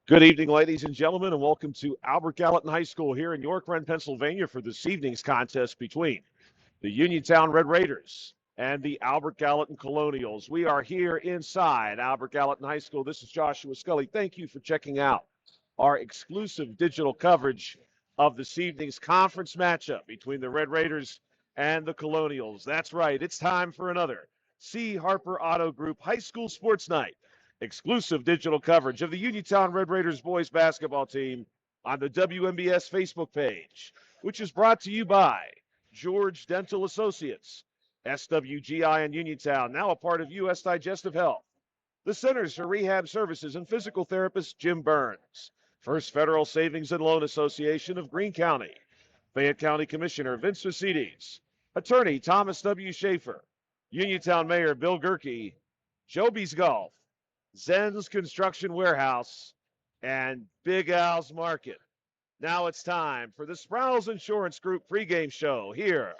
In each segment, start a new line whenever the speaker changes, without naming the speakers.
Good evening, ladies and gentlemen, and welcome to Albert Gallatin High School here in York Run, Pennsylvania for this evening's contest between the Uniontown Red Raiders and the Albert Gallatin Colonials. We are here inside Albert Gallatin High School. This is Joshua Scully. Thank you for checking out our exclusive digital coverage of this evening's conference matchup between the Red Raiders and the Colonials. That's right, it's time for another C. Harper Auto Group High School Sports Night. Exclusive digital coverage of the Uniontown Red Raiders boys basketball team on the WMBS Facebook page, which is brought to you by George Dental Associates, SWGI in Uniontown, now a part of U.S. Digestive Health, the Centers for Rehab Services and physical therapist Jim Burns, First Federal Savings and Loan Association of Greene County, Fayette County Commissioner Vince Vacides, Attorney Thomas W. Schaefer, Uniontown Mayor Bill Gerke, Joby's Golf, Zen's Construction Warehouse, and Big Al's Market. Now it's time for the Sproul's Insurance Group pregame show here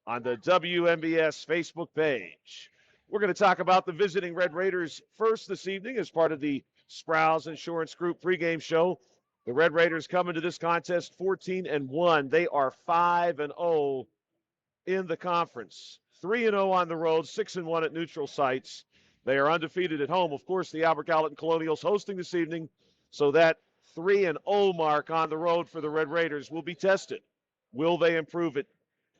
on the WMBS Facebook page. We're going to talk about the visiting Red Raiders first this evening as part of the Sproul's Insurance Group pregame show. The Red Raiders come into this contest 14-1. They are 5-0 in the conference. 3-0 on the road, 6-1 at neutral sites. They are undefeated at home. Of course, the Albert Gallatin Colonials hosting this evening, so that 3-0 mark on the road for the Red Raiders will be tested. Will they improve it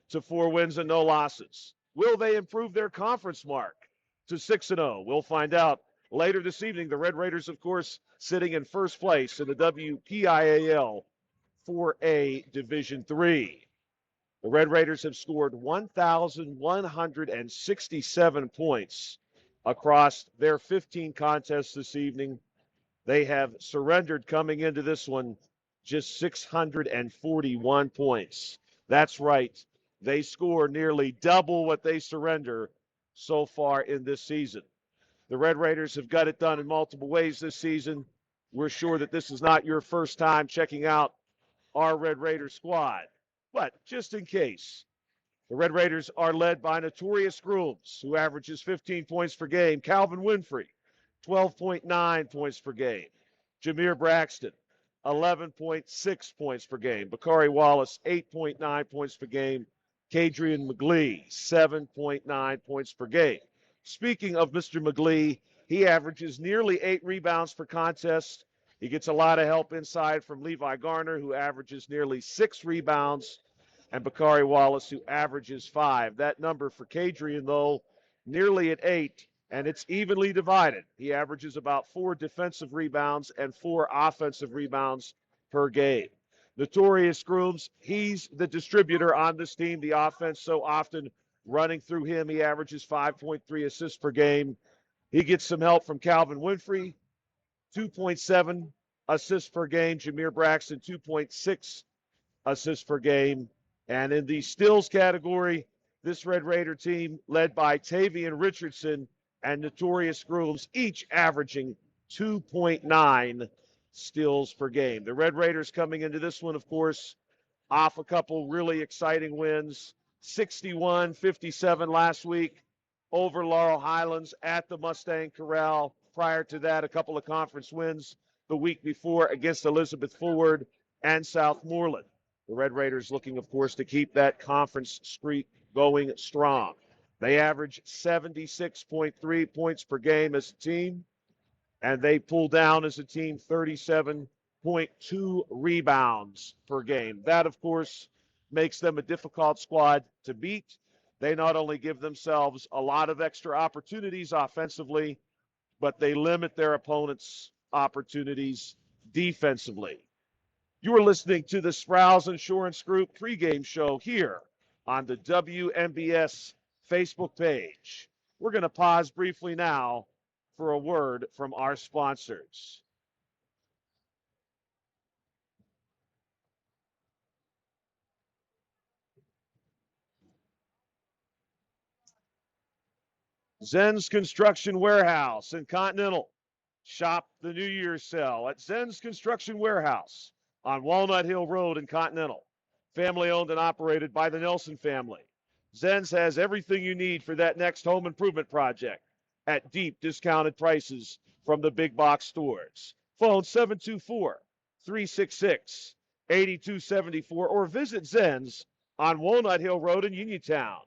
to 4 wins and no losses? Will they improve their conference mark to 6-0? We'll find out later this evening. The Red Raiders, of course, sitting in first place in the WPIAL 4A Division III. The Red Raiders have scored 1,167 points across their 15 contests this evening. They have surrendered coming into this one just 641 points. That's right. They score nearly double what they surrender so far in this season. The Red Raiders have got it done in multiple ways this season. We're sure that this is not your first time checking out our Red Raider squad. But just in case, the Red Raiders are led by Notorious Grooms, who averages 15 points per game. Calvin Winfrey, 12.9 points per game. Jameer Braxton, 11.6 points per game. Bakari Wallace, 8.9 points per game. Kadrian McGlee, 7.9 points per game. Speaking of Mr. McGlee, he averages nearly 8 rebounds per contest. He gets a lot of help inside from Levi Garner, who averages nearly 6 rebounds, and Bakari Wallace, who averages 5. That number for Kadrian, though, nearly at 8, and it's evenly divided. He averages about 4 defensive rebounds and 4 offensive rebounds per game. Notorious Grooms, he's the distributor on this team. The offense so often running through him. He averages 5.3 assists per game. He gets some help from Calvin Winfrey, 2.7 assists per game. Jameer Braxton, 2.6 assists per game. And in the steals category, this Red Raider team, led by Tavian Richardson and Notorious Grooms, each averaging 2.9 steals per game. The Red Raiders coming into this one, of course, off a couple really exciting wins. 61-57 last week over Laurel Highlands at the Mustang Corral. Prior to that, a couple of conference wins the week before against Elizabeth Forward and Southmoreland. The Red Raiders looking, of course, to keep that conference streak going strong. They average 76.3 points per game as a team, and they pull down as a team 37.2 rebounds per game. That, of course, makes them a difficult squad to beat. They not only give themselves a lot of extra opportunities offensively, but they limit their opponents' opportunities defensively. You are listening to the Sproul's Insurance Group pregame show here on the WMBS Facebook page. We're going to pause briefly now for a word from our sponsors. Zen's Construction Warehouse in Continental. Shop the New Year's sale at Zen's Construction Warehouse on Walnut Hill Road in Continental. Family owned and operated by the Nelson family. Zen's has everything you need for that next home improvement project. at deep discounted prices from the big box stores. Phone 724-366-8274 or visit Zen's on Walnut Hill Road in Uniontown.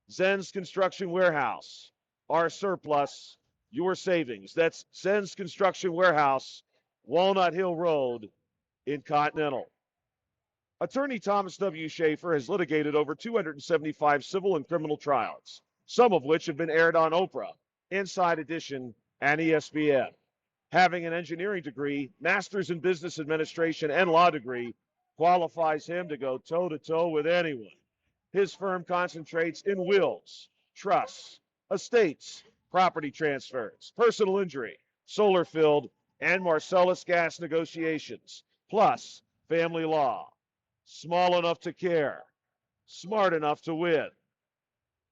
Zen's Construction Warehouse. Our surplus, your savings. That's Zen's Construction Warehouse, Walnut Hill Road in Continental. Attorney Thomas W. Schaefer has litigated over 275 civil and criminal trials, some of which have been aired on Oprah, Inside Edition, and ESPN. Having an engineering degree, master's in business administration, and law degree qualifies him to go toe-to-toe with anyone. His firm concentrates in wills, trusts, estates, property transfers, personal injury, solar field, and Marcellus gas negotiations, plus family law. Small enough to care, smart enough to win.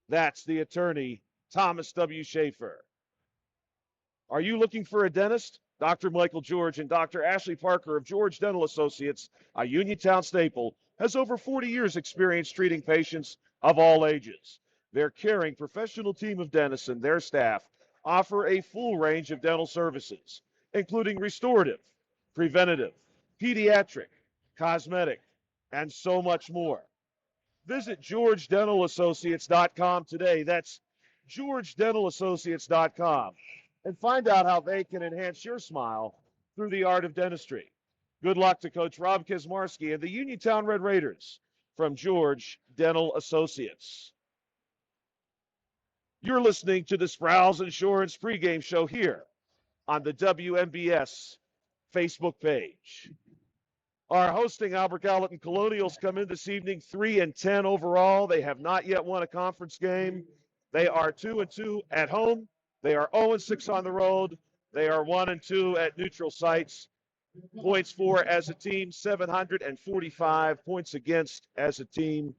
That's the attorney, Thomas W. Schaefer. Are you looking for a dentist? Dr. Michael George and Dr. Ashley Parker of George Dental Associates, a Uniontown staple, has over 40 years experience treating patients of all ages. Their caring professional team of dentists and their staff offer a full range of dental services, including restorative, preventative, pediatric, cosmetic, and so much more. Visit GeorgeDentalAssociates.com today. That's GeorgeDentalAssociates.com. And find out how they can enhance your smile through the art of dentistry. Good luck to Coach Rob Kizmarski and the Uniontown Red Raiders from George Dental Associates. You're listening to the Sproul's Insurance pregame show here on the WMBS Facebook page. Our hosting Albert Gallatin Colonials come in this evening 3-10 overall. They have not yet won a conference game. They are 2-2 at home. They are 0-6 on the road. They are 1-2 at neutral sites. Points for as a team, 745. Points against as a team,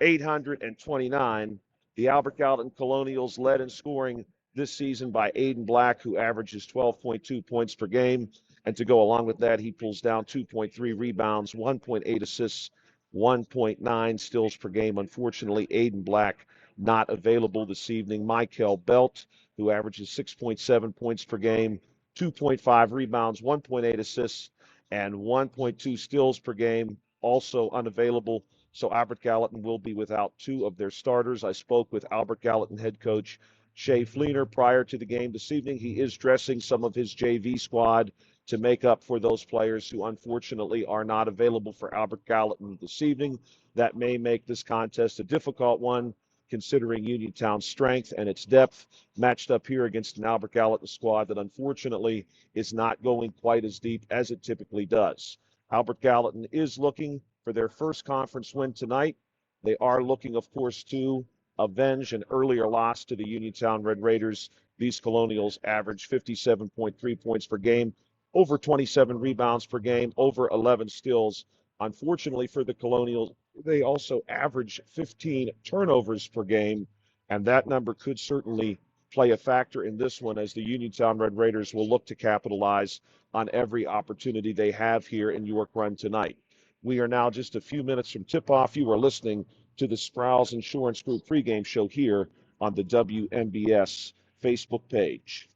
829. The Albert Gallatin Colonials led in scoring this season by Aiden Black, who averages 12.2 points per game. And to go along with that, he pulls down 2.3 rebounds, 1.8 assists, 1.9 steals per game. Unfortunately, Aiden Black not available this evening. Michael Belt, who averages 6.7 points per game, 2.5 rebounds, 1.8 assists, and 1.2 steals per game, also unavailable. So Albert Gallatin will be without two of their starters. I spoke with Albert Gallatin head coach Shea Fleener prior to the game this evening. He is dressing some of his JV squad to make up for those players who unfortunately are not available for Albert Gallatin this evening. That may make this contest a difficult one, considering Uniontown's strength and its depth matched up here against an Albert Gallatin squad that unfortunately is not going quite as deep as it typically does. Albert Gallatin is looking for their first conference win tonight. They are looking, of course, to avenge an earlier loss to the Uniontown Red Raiders. These Colonials average 57.3 points per game, over 27 rebounds per game, over 11 steals. Unfortunately for the Colonials, they also average 15 turnovers per game, and that number could certainly play a factor in this one as the Uniontown Red Raiders will look to capitalize on every opportunity they have here in York Run tonight. We are now just a few minutes from tip-off. You are listening to the Sproul's Insurance Group pregame show here on the WMBS Facebook page.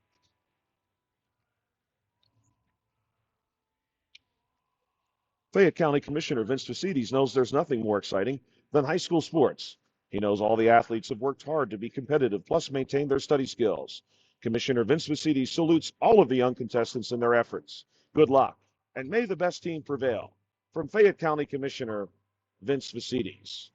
Fayette County Commissioner Vince Vacides knows there's nothing more exciting than high school sports. He knows all the athletes have worked hard to be competitive, plus maintain their study skills. Commissioner Vince Vacides salutes all of the young contestants in their efforts. Good luck, and may the best team prevail. From Fayette County Commissioner Vince Vacides.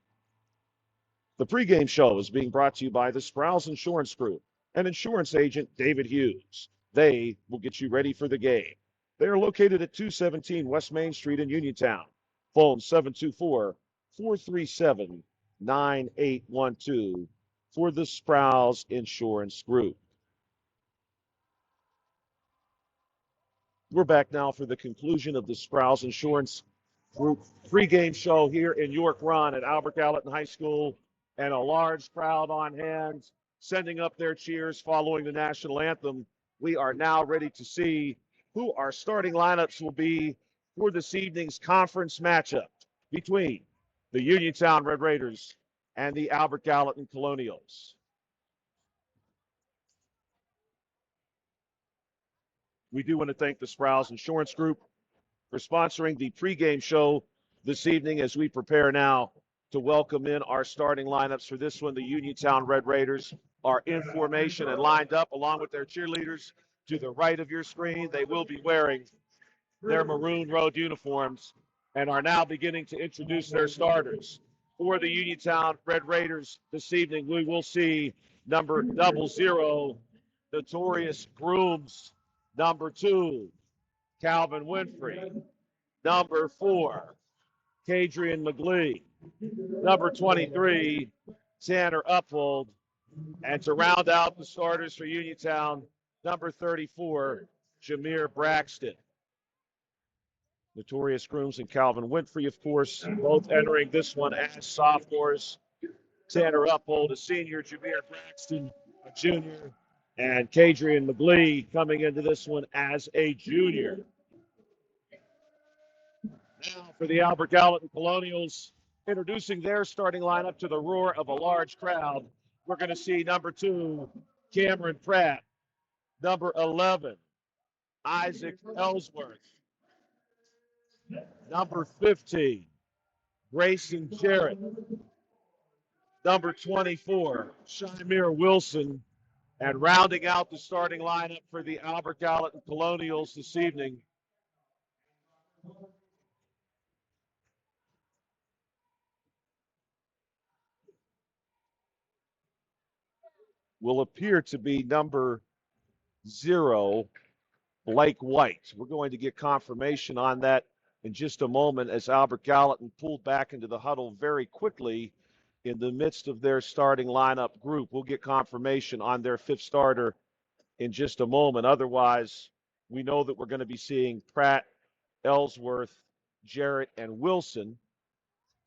The pregame show is being brought to you by the Sproul's Insurance Group and insurance agent David Hughes. They will get you ready for the game. They are located at 217 West Main Street in Uniontown. Phone 724-437-9812 for the Sproul's Insurance Group. We're back now for the conclusion of the Sproul's Insurance Group pregame show here in York Run at Albert Gallatin High School, and a large crowd on hand sending up their cheers following the national anthem. We are now ready to see who our starting lineups will be for this evening's conference matchup between the Uniontown Red Raiders and the Albert Gallatin Colonials. We do want to thank the Sprouse Insurance Group for sponsoring the pregame show this evening as we prepare now to welcome in our starting lineups for this one. The Uniontown Red Raiders are in formation and lined up along with their cheerleaders to the right of your screen. They will be wearing their maroon road uniforms and are now beginning to introduce their starters. For the Uniontown Red Raiders this evening, we will see number 00, Notorious Grooms. Number 2, Calvin Winfrey. Number 4, Kadrian McGlee. Number 23, Tanner Uphold. And to round out the starters for Uniontown, number 34, Jameer Braxton. Notorious Grooms and Calvin Winfrey, of course, both entering this one as sophomores. Tanner Uphold, a senior, Jameer Braxton, a junior, and Kadrian McGlee coming into this one as a junior. Now for the Albert Gallatin Colonials, introducing their starting lineup to the roar of a large crowd. We're going to see number 2, Cameron Pratt. Number 11, Isaac Ellsworth. Number 15, Grayson Jarrett. Number 24, Shamir Wilson. And rounding out the starting lineup for the Albert Gallatin Colonials this evening, will appear to be number 0, Blake White. We're going to get confirmation on that in just a moment as Albert Gallatin pulled back into the huddle very quickly in the midst of their starting lineup group. We'll get confirmation on their 5th starter in just a moment. Otherwise, we know that we're going to be seeing Pratt, Ellsworth, Jarrett, and Wilson.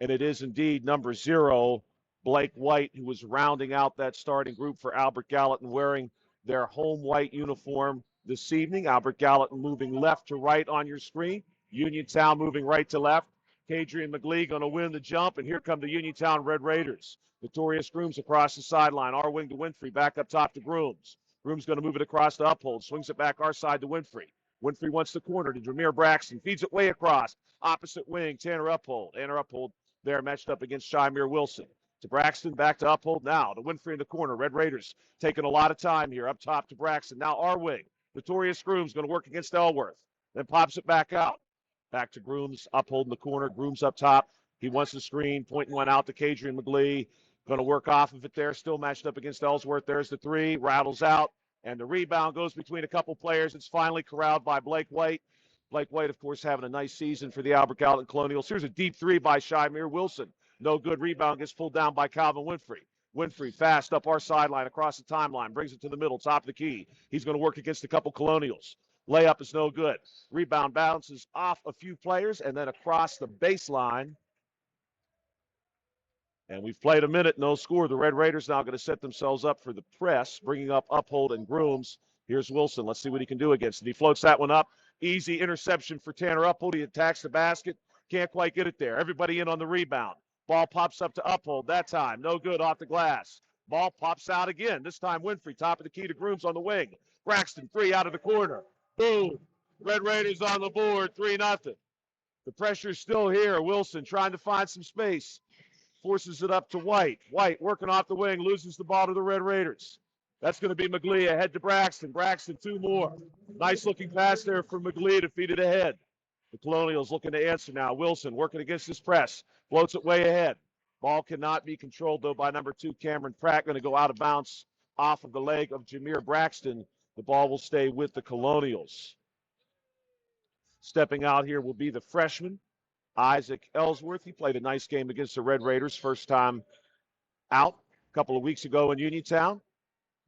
And it is indeed number 0, Blake White, who was rounding out that starting group for Albert Gallatin, wearing their home white uniform this evening. Albert Gallatin moving left to right on your screen. Uniontown moving right to left. Kadrian McGlee going to win the jump, and here come the Uniontown Red Raiders. Notorious Grooms across the sideline. Our wing to Winfrey, back up top to Grooms. Grooms going to move it across to Uphold, swings it back our side to Winfrey. Winfrey wants the corner to Jameer Braxton, feeds it way across. Opposite wing, Tanner Uphold. Tanner Uphold there matched up against Shamir Wilson. To Braxton, back to Uphold now. To Winfrey in the corner. Red Raiders taking a lot of time here. Up top to Braxton. Now our wing. Notorious Grooms going to work against Ellsworth. Then pops it back out. Back to Grooms. Uphold in the corner. Grooms up top. He wants the screen. Pointing one out to Kadrian McGlee. Going to work off of it there. Still matched up against Ellsworth. There's the 3. Rattles out. And the rebound goes between a couple players. It's finally corralled by Blake White. Blake White, of course, having a nice season for the Albert Gallatin Colonials. Here's a deep 3 by Shamir Wilson. No good. Rebound gets pulled down by Calvin Winfrey. Winfrey fast up our sideline across the timeline. Brings it to the middle, top of the key. He's going to work against a couple Colonials. Layup is no good. Rebound bounces off a few players and then across the baseline. And we've played a minute, no score. The Red Raiders now going to set themselves up for the press, bringing up Uphold and Grooms. Here's Wilson. Let's see what he can do against it. He floats that one up. Easy interception for Tanner Uphold. He attacks the basket. Can't quite get it there. Everybody in on the rebound. Ball pops up to Uphold. That time, no good off the glass. Ball pops out again. This time, Winfrey, top of the key to Grooms on the wing. Braxton, 3 out of the corner. Boom. Red Raiders on the board, 3-0. The pressure's still here. Wilson trying to find some space. Forces it up to White. White working off the wing, loses the ball to the Red Raiders. That's going to be McGlee ahead to Braxton. Braxton, 2 more. Nice looking pass there for McGlee to feed it ahead. The Colonials looking to answer now. Wilson working against his press. Floats it way ahead. Ball cannot be controlled, though, by number 2, Cameron Pratt. Going to go out of bounds off of the leg of Jameer Braxton. The ball will stay with the Colonials. Stepping out here will be the freshman, Isaac Ellsworth. He played a nice game against the Red Raiders, first time out a couple of weeks ago in Uniontown.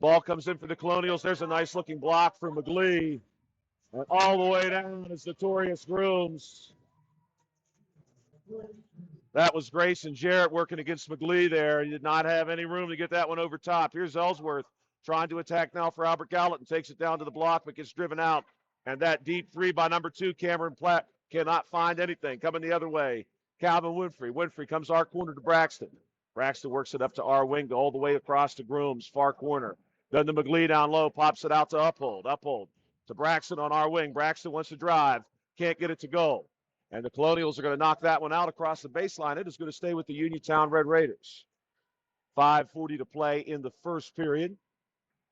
Ball comes in for the Colonials. There's a nice looking block for McGlee. And all the way down is Notorious Grooms. That was Grayson Jarrett working against McGlee there. He did not have any room to get that one over top. Here's Ellsworth trying to attack now for Albert Gallatin. Takes it down to the block, but gets driven out. And that deep 3 by number 2, Cameron Pratt, cannot find anything. Coming the other way, Calvin Winfrey. Winfrey comes our corner to Braxton. Braxton works it up to our wing, all the way across to Grooms, far corner. Then the McGlee down low, pops it out to Uphold. Uphold to Braxton on our wing. Braxton wants to drive. Can't get it to go. And the Colonials are going to knock that one out across the baseline. It is going to stay with the Uniontown Red Raiders. 5:40 to play in the first period.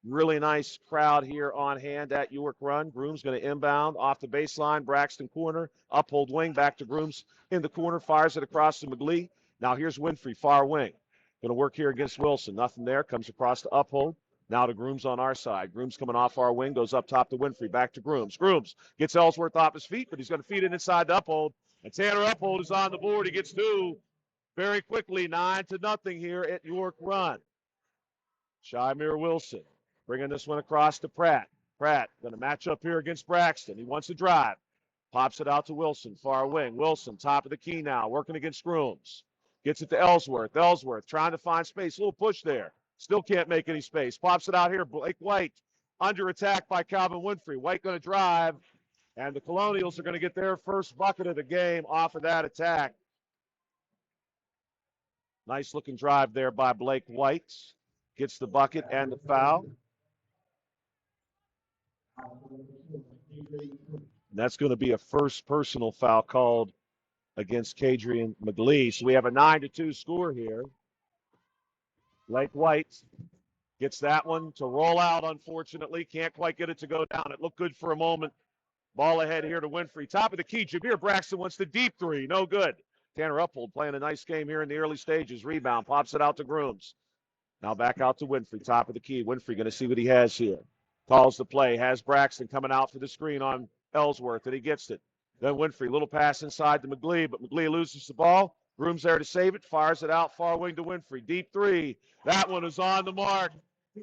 Really nice crowd here on hand at York Run. Groom's going to inbound off the baseline. Braxton corner. Uphold wing. Back to Grooms in the corner. Fires it across to McGlee. Now here's Winfrey, far wing. Going to work here against Wilson. Nothing there. Comes across to Uphold. Now to Grooms on our side. Grooms coming off our wing. Goes up top to Winfrey. Back to Grooms. Grooms gets Ellsworth off his feet, but he's going to feed it inside to Uphold. And Tanner Uphold is on the board. He gets two very quickly. 9-0 here at York Run. Shymir Wilson bringing this one across to Pratt. Pratt going to match up here against Braxton. He wants to drive. Pops it out to Wilson, far wing. Wilson, top of the key now, working against Grooms. Gets it to Ellsworth. Ellsworth trying to find space. A little push there. Still can't make any space. Pops it out here. Blake White under attack by Calvin Winfrey. White going to drive, and the Colonials are going to get their first bucket of the game off of that attack. Nice looking drive there by Blake White. Gets the bucket and the foul. And that's going to be a first personal foul called against Kadrian McGlee. So we have a 9-2 score here. Blake White gets that one to roll out, unfortunately. Can't quite get it to go down. It looked good for a moment. Ball ahead here to Winfrey. Top of the key. Jameer Braxton wants the deep three. No good. Tanner Uphold playing a nice game here in the early stages. Rebound. Pops it out to Grooms. Now back out to Winfrey. Top of the key. Winfrey going to see what he has here. Calls the play. Has Braxton coming out for the screen on Ellsworth, and he gets it. Then Winfrey, little pass inside to McGlee, but McGlee loses the ball. Grooms there to save it. Fires it out far wing to Winfrey. Deep three. That one is on the mark.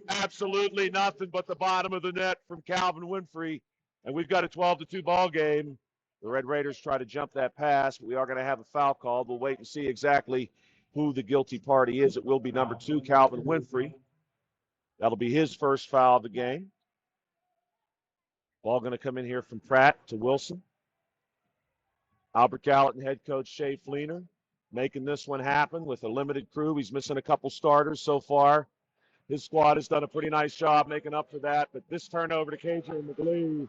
Absolutely nothing but the bottom of the net from Calvin Winfrey. And we've got a 12-2 ball game. The Red Raiders try to jump that pass, but we are going to have a foul called. We'll wait and see exactly who the guilty party is. It will be number 2, Calvin Winfrey. That'll be his first foul of the game. Ball going to come in here from Pratt to Wilson. Albert Gallatin head coach Shea Fleener making this one happen with a limited crew. He's missing a couple starters so far. His squad has done a pretty nice job making up for that, but this turnover to Kadrian McGlee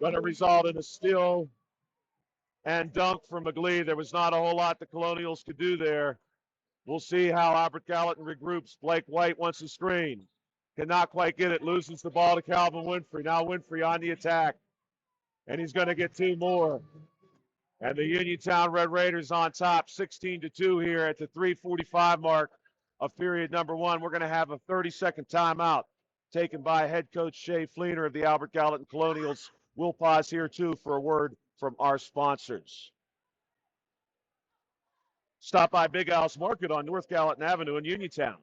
going to result in a steal and dunk from McGlee. There was not a whole lot the Colonials could do there. We'll see how Albert Gallatin regroups. Blake White wants a screen. Cannot quite get it. Loses the ball to Calvin Winfrey. Now Winfrey on the attack. And he's going to get two more. And the Uniontown Red Raiders on top, 16-2 here at the 3:45 mark of period number 1. We're going to have a 30-second timeout taken by head coach Shea Fleener of the Albert Gallatin Colonials. We'll pause here, too, for a word from our sponsors. Stop by Big Al's Market on North Gallatin Avenue in Uniontown.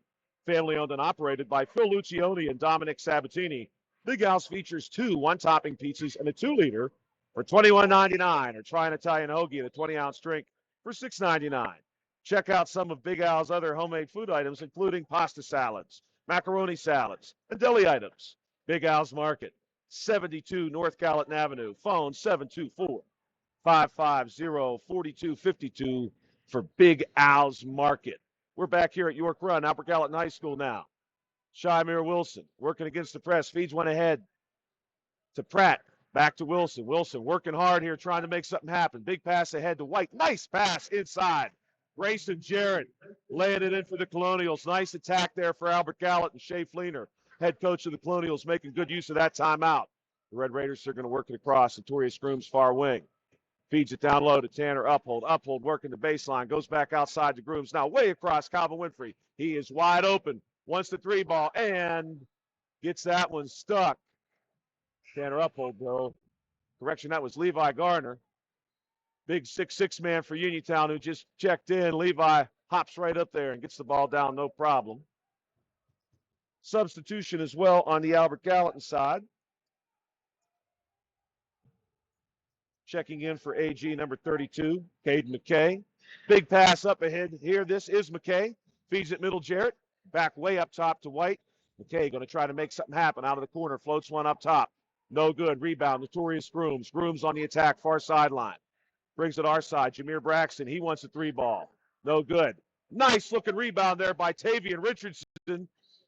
Family owned and operated by Phil Lucioni and Dominic Sabatini. Big Al's features 2 one-topping pizzas and a 2-liter for $21.99, or try an Italian hoagie and a 20-ounce drink for $6.99. Check out some of Big Al's other homemade food items, including pasta salads, macaroni salads, and deli items. Big Al's Market, 72 North Gallatin Avenue. Phone 724-550-4252 for Big Al's Market. We're back here at York Run, Albert Gallatin High School now. Shymir Wilson working against the press, feeds one ahead to Pratt. Back to Wilson. Wilson working hard here, trying to make something happen. Big pass ahead to White. Nice pass inside. Grayson Jarrett laying it in for the Colonials. Nice attack there for Albert Gallatin. Shea Fleener, head coach of the Colonials, making good use of that timeout. The Red Raiders are going to work it across. Notorious Grooms far wing. Feeds it down low to Tanner Uphold. Uphold working the baseline. Goes back outside to Grooms. Now way across Calvin Winfrey. He is wide open. Wants the 3 ball and gets that one stuck. Tanner Uphold, though. Correction, that was Levi Garner. Big 6'6" man for Uniontown who just checked in. Levi hops right up there and gets the ball down, no problem. Substitution as well on the Albert Gallatin side. Checking in for AG number 32, Caden McKay. Big pass up ahead here. This is McKay. Feeds it middle Jarrett. Back way up top to White. McKay going to try to make something happen out of the corner. Floats one up top. No good. Rebound. Notorious Grooms. Grooms on the attack. Far sideline. Brings it our side. Jameer Braxton. He wants a 3 ball. No good. Nice looking rebound there by Tavian Richardson,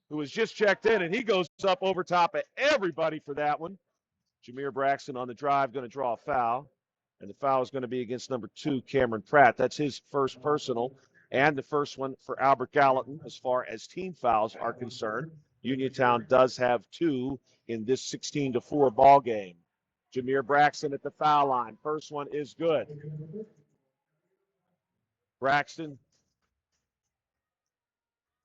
who has just checked in, and he goes up over top of everybody for that one. Jameer Braxton on the drive going to draw a foul. And the foul is going to be against number 2, Cameron Pratt. That's his first personal and the first one for Albert Gallatin as far as team fouls are concerned. Uniontown does have 2 in this 16-4 ball game. Jameer Braxton at the foul line. First one is good. Braxton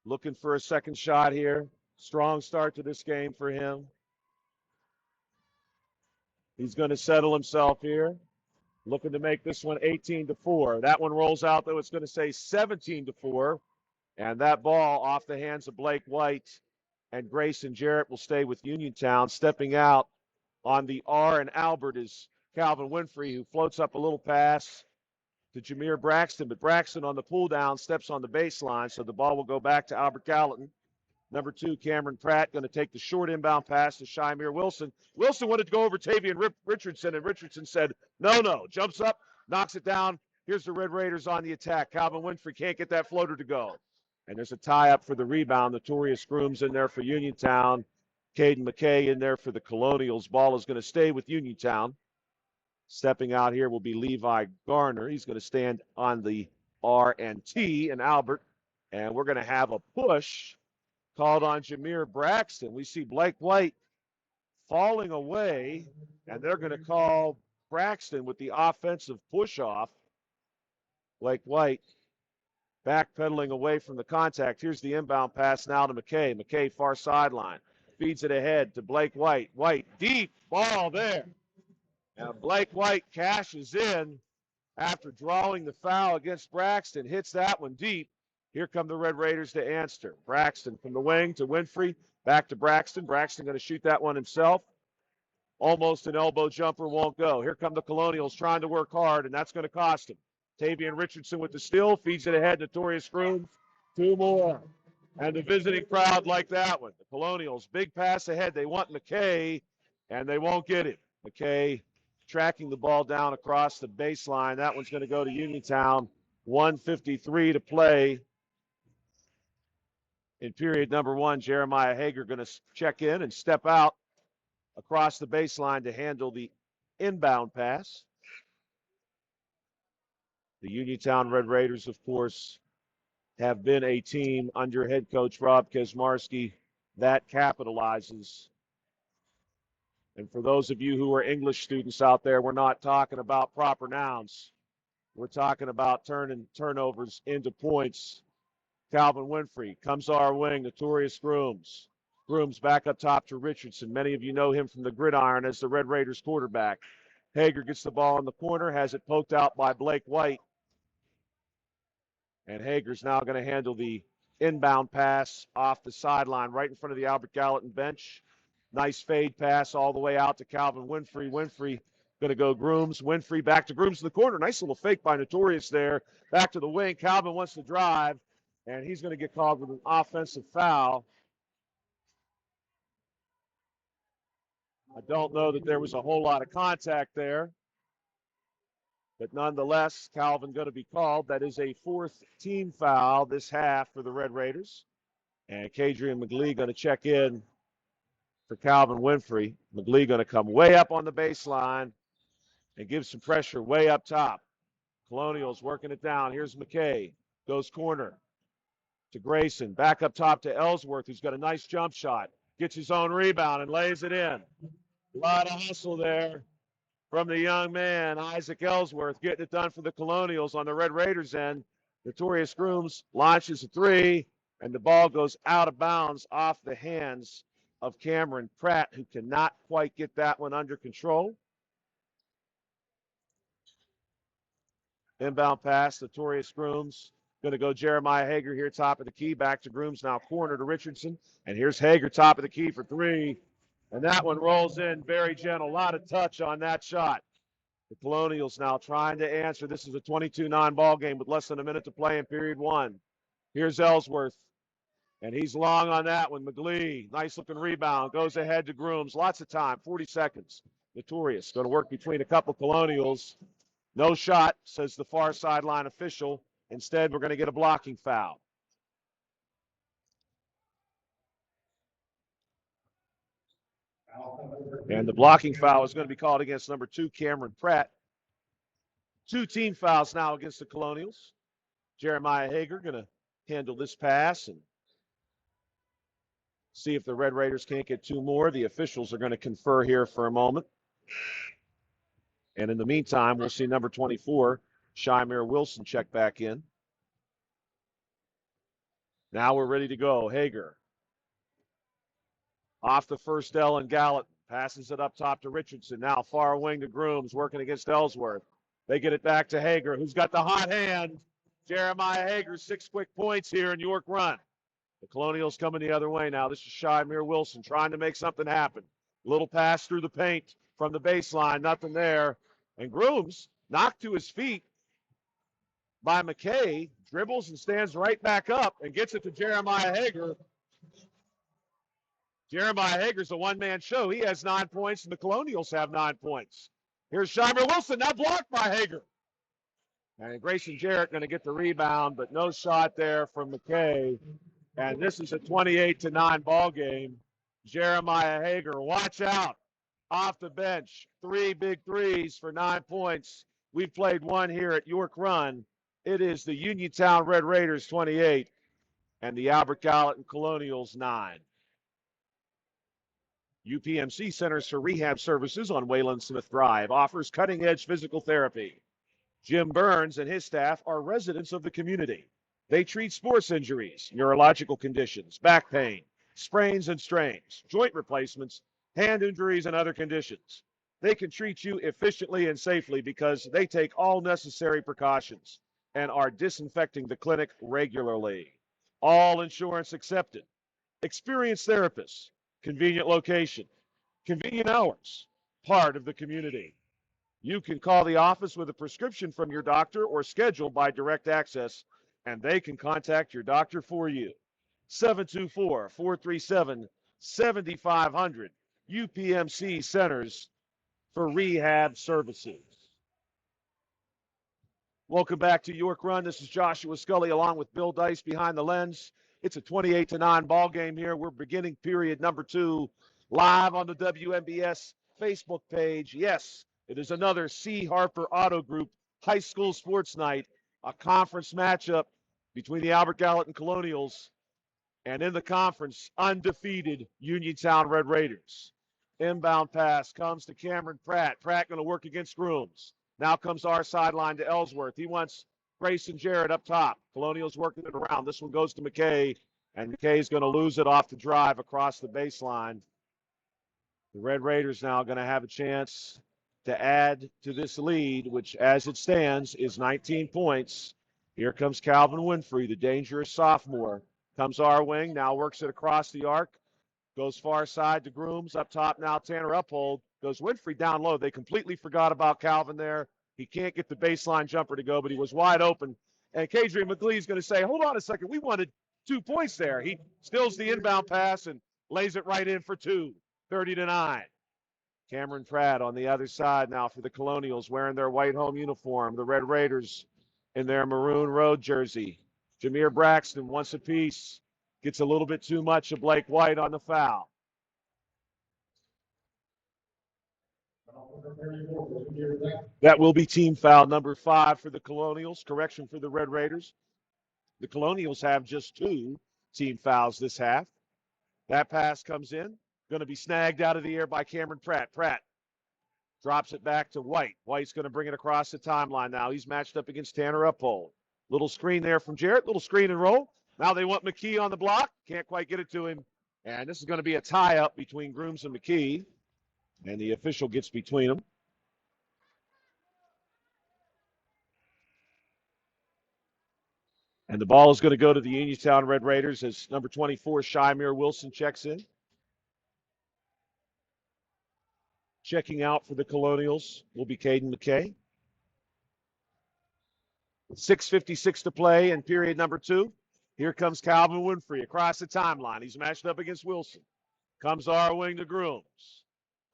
looking for a second shot here. Strong start to this game for him. He's going to settle himself here. Looking to make this one 18-4. That one rolls out, though. It's going to say 17-4. And that ball off the hands of Blake White and Grayson Jarrett will stay with Uniontown. Stepping out on the R and Albert is Calvin Winfrey, who floats up a little pass to Jameer Braxton. But Braxton on the pull down steps on the baseline, so the ball will go back to Albert Gallatin. Number 2, Cameron Pratt, going to take the short inbound pass to Shymir Wilson. Wilson wanted to go over Tavian Richardson, and Richardson said, no. Jumps up, knocks it down. Here's the Red Raiders on the attack. Calvin Winfrey can't get that floater to go. And there's a tie-up for the rebound. Notorious Grooms in there for Uniontown. Caden McKay in there for the Colonials. Ball is going to stay with Uniontown. Stepping out here will be Levi Garner. He's going to stand on the R and T and Albert. And we're going to have a push called on Jameer Braxton. We see Blake White falling away, and they're going to call Braxton with the offensive push-off. Blake White backpedaling away from the contact. Here's the inbound pass now to McKay. McKay far sideline. Feeds it ahead to Blake White. White, deep ball there. And Blake White cashes in after drawing the foul against Braxton. Hits that one deep. Here come the Red Raiders to answer. Braxton from the wing to Winfrey. Back to Braxton. Braxton going to shoot that one himself. Almost an elbow jumper, won't go. Here come the Colonials trying to work hard, and that's going to cost him. Tavian Richardson with the steal. Feeds it ahead. Notorious Grooms. 2 more. And the visiting crowd like that one. The Colonials, big pass ahead. They want McKay, and they won't get it. McKay tracking the ball down across the baseline. That one's going to go to Uniontown. 1:53 to play in period number 1. Jeremiah Hager going to check in and step out across the baseline to handle the inbound pass. The Uniontown Red Raiders, of course, have been a team under head coach Rob Kesmarski that capitalizes. And for those of you who are English students out there, we're not talking about proper nouns. We're talking about turning turnovers into points. Calvin Winfrey comes our wing, Notorious Grooms. Grooms back up top to Richardson. Many of you know him from the gridiron as the Red Raiders quarterback. Hager gets the ball in the corner, has it poked out by Blake White. And Hager's now going to handle the inbound pass off the sideline right in front of the Albert Gallatin bench. Nice fade pass all the way out to Calvin Winfrey. Winfrey going to go Grooms. Winfrey back to Grooms in the corner. Nice little fake by Notorious there. Back to the wing. Calvin wants to drive, and he's going to get called with an offensive foul. I don't know that there was a whole lot of contact there. But nonetheless, Calvin going to be called. That is a 4th team foul this half for the Red Raiders. And Kadrian McGlee going to check in for Calvin Winfrey. McGlee going to come way up on the baseline and give some pressure way up top. Colonials working it down. Here's McKay. Goes corner to Grayson. Back up top to Ellsworth, who's got a nice jump shot. Gets his own rebound and lays it in. A lot of hustle there from the young man, Isaac Ellsworth, getting it done for the Colonials on the Red Raiders end. Notorious Grooms launches a 3, and the ball goes out of bounds off the hands of Cameron Pratt, who cannot quite get that one under control. Inbound pass, Notorious Grooms. Going to go Jeremiah Hager here, top of the key. Back to Grooms, now corner to Richardson. And here's Hager, top of the key for 3. And that one rolls in very gentle. A lot of touch on that shot. The Colonials now trying to answer. This is a 22-9 ball game with less than a minute to play in period 1. Here's Ellsworth, and he's long on that one. McGlee, nice-looking rebound, goes ahead to Grooms. Lots of time, 40 seconds. Notorious, going to work between a couple Colonials. No shot, says the far sideline official. Instead, we're going to get a blocking foul. And the blocking foul is going to be called against number 2, Cameron Pratt. 2 team fouls now against the Colonials. Jeremiah Hager going to handle this pass and see if the Red Raiders can't get 2 more. The officials are going to confer here for a moment. And in the meantime, we'll see number 24, Shymir Wilson, check back in. Now we're ready to go. Hager off the first L in Gallatin. Passes it up top to Richardson. Now far wing to Grooms, working against Ellsworth. They get it back to Hager, who's got the hot hand. Jeremiah Hager, 6 quick points here in York Run. The Colonials coming the other way now. This is Shymir Wilson trying to make something happen. Little pass through the paint from the baseline, nothing there. And Grooms knocked to his feet by McKay, dribbles and stands right back up and gets it to Jeremiah Hager. Jeremiah Hager's a one-man show. He has 9 points, and the Colonials have 9 points. Here's Shymir Wilson, now blocked by Hager. And Grayson Jarrett going to get the rebound, but no shot there from McKay. And this is a 28-9 ball game. Jeremiah Hager, watch out. Off the bench, 3 big threes for 9 points. We've played 1 here at York Run. It is the Uniontown Red Raiders 28 and the Albert Gallatin Colonials 9. UPMC Centers for Rehab Services on Wayland Smith Drive offers cutting-edge physical therapy. Jim Burns and his staff are residents of the community. They treat sports injuries, neurological conditions, back pain, sprains and strains, joint replacements, hand injuries, and other conditions. They can treat you efficiently and safely because they take all necessary precautions and are disinfecting the clinic regularly. All insurance accepted. Experienced therapists, convenient location, convenient hours, part of the community. You can call the office with a prescription from your doctor or schedule by direct access, and they can contact your doctor for you. 724-437-7500, UPMC Centers for Rehab Services. Welcome back to York Run. This is Joshua Scully along with Bill Dice behind the lens. It's a 28-9 ball game here. We're beginning period number 2 live on the WMBS Facebook page. Yes, it is another C. Harper Auto Group high school sports night, a conference matchup between the Albert Gallatin Colonials and in the conference, undefeated Uniontown Red Raiders. Inbound pass comes to Cameron Pratt. Pratt going to work against Grooms. Now comes our sideline to Ellsworth. He wants Grayson Jarrett up top. Colonials working it around. This one goes to McKay, and McKay's going to lose it off the drive across the baseline. The Red Raiders now going to have a chance to add to this lead, which as it stands is 19 points. Here comes Calvin Winfrey, the dangerous sophomore. Comes our wing, now works it across the arc. Goes far side to Grooms. Up top now, Tanner Uphold. Goes Winfrey down low. They completely forgot about Calvin there. He can't get the baseline jumper to go, but he was wide open. And Kadrian McGlee's going to say, hold on a second. We wanted 2 points there. He steals the inbound pass and lays it right in for 2, 30-9. Cameron Pratt on the other side now for the Colonials wearing their white home uniform. The Red Raiders in their maroon road jersey. Jameer Braxton wants a piece. Gets a little bit too much of Blake White on the foul. That will be team foul number 5 for the Colonials. Correction for the Red Raiders. The Colonials have just 2 team fouls this half. That pass comes in. Going to be snagged out of the air by Cameron Pratt. Pratt drops it back to White. White's going to bring it across the timeline now. He's matched up against Tanner Uphold. Little screen there from Jarrett. Little screen and roll. Now they want McKee on the block. Can't quite get it to him. And this is going to be a tie-up between Grooms and McKee. And the official gets between them. And the ball is going to go to the Uniontown Red Raiders as number 24, Shymir Wilson, checks in. Checking out for the Colonials will be Caden McKay. 6:56 to play in period number 2. Here comes Calvin Winfrey across the timeline. He's matched up against Wilson. Comes our wing to Grooms.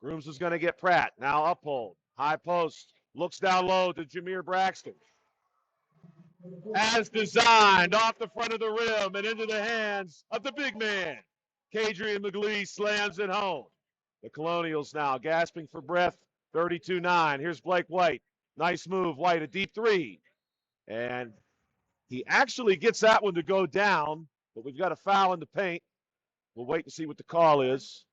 Grooms is going to get Pratt. Now Uphold. High post. Looks down low to Jameer Braxton. As designed, off the front of the rim and into the hands of the big man. Kadrian McGlee slams it home. The Colonials now gasping for breath. 32-9. Here's Blake White. Nice move. White, a deep three. And he actually gets that one to go down, but we've got a foul in the paint. We'll wait and see what the call is.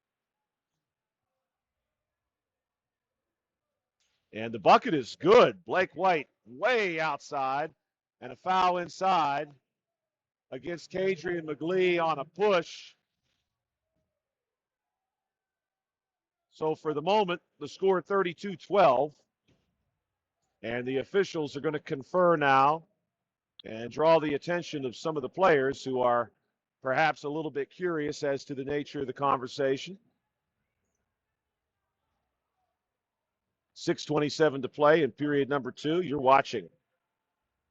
And the bucket is good. Blake White way outside, and a foul inside against Kadrian McGlee on a push. So for the moment, the score 32-12. And the officials are going to confer now and draw the attention of some of the players who are perhaps a little bit curious as to the nature of the conversation. 6:27 to play in period number 2. You're watching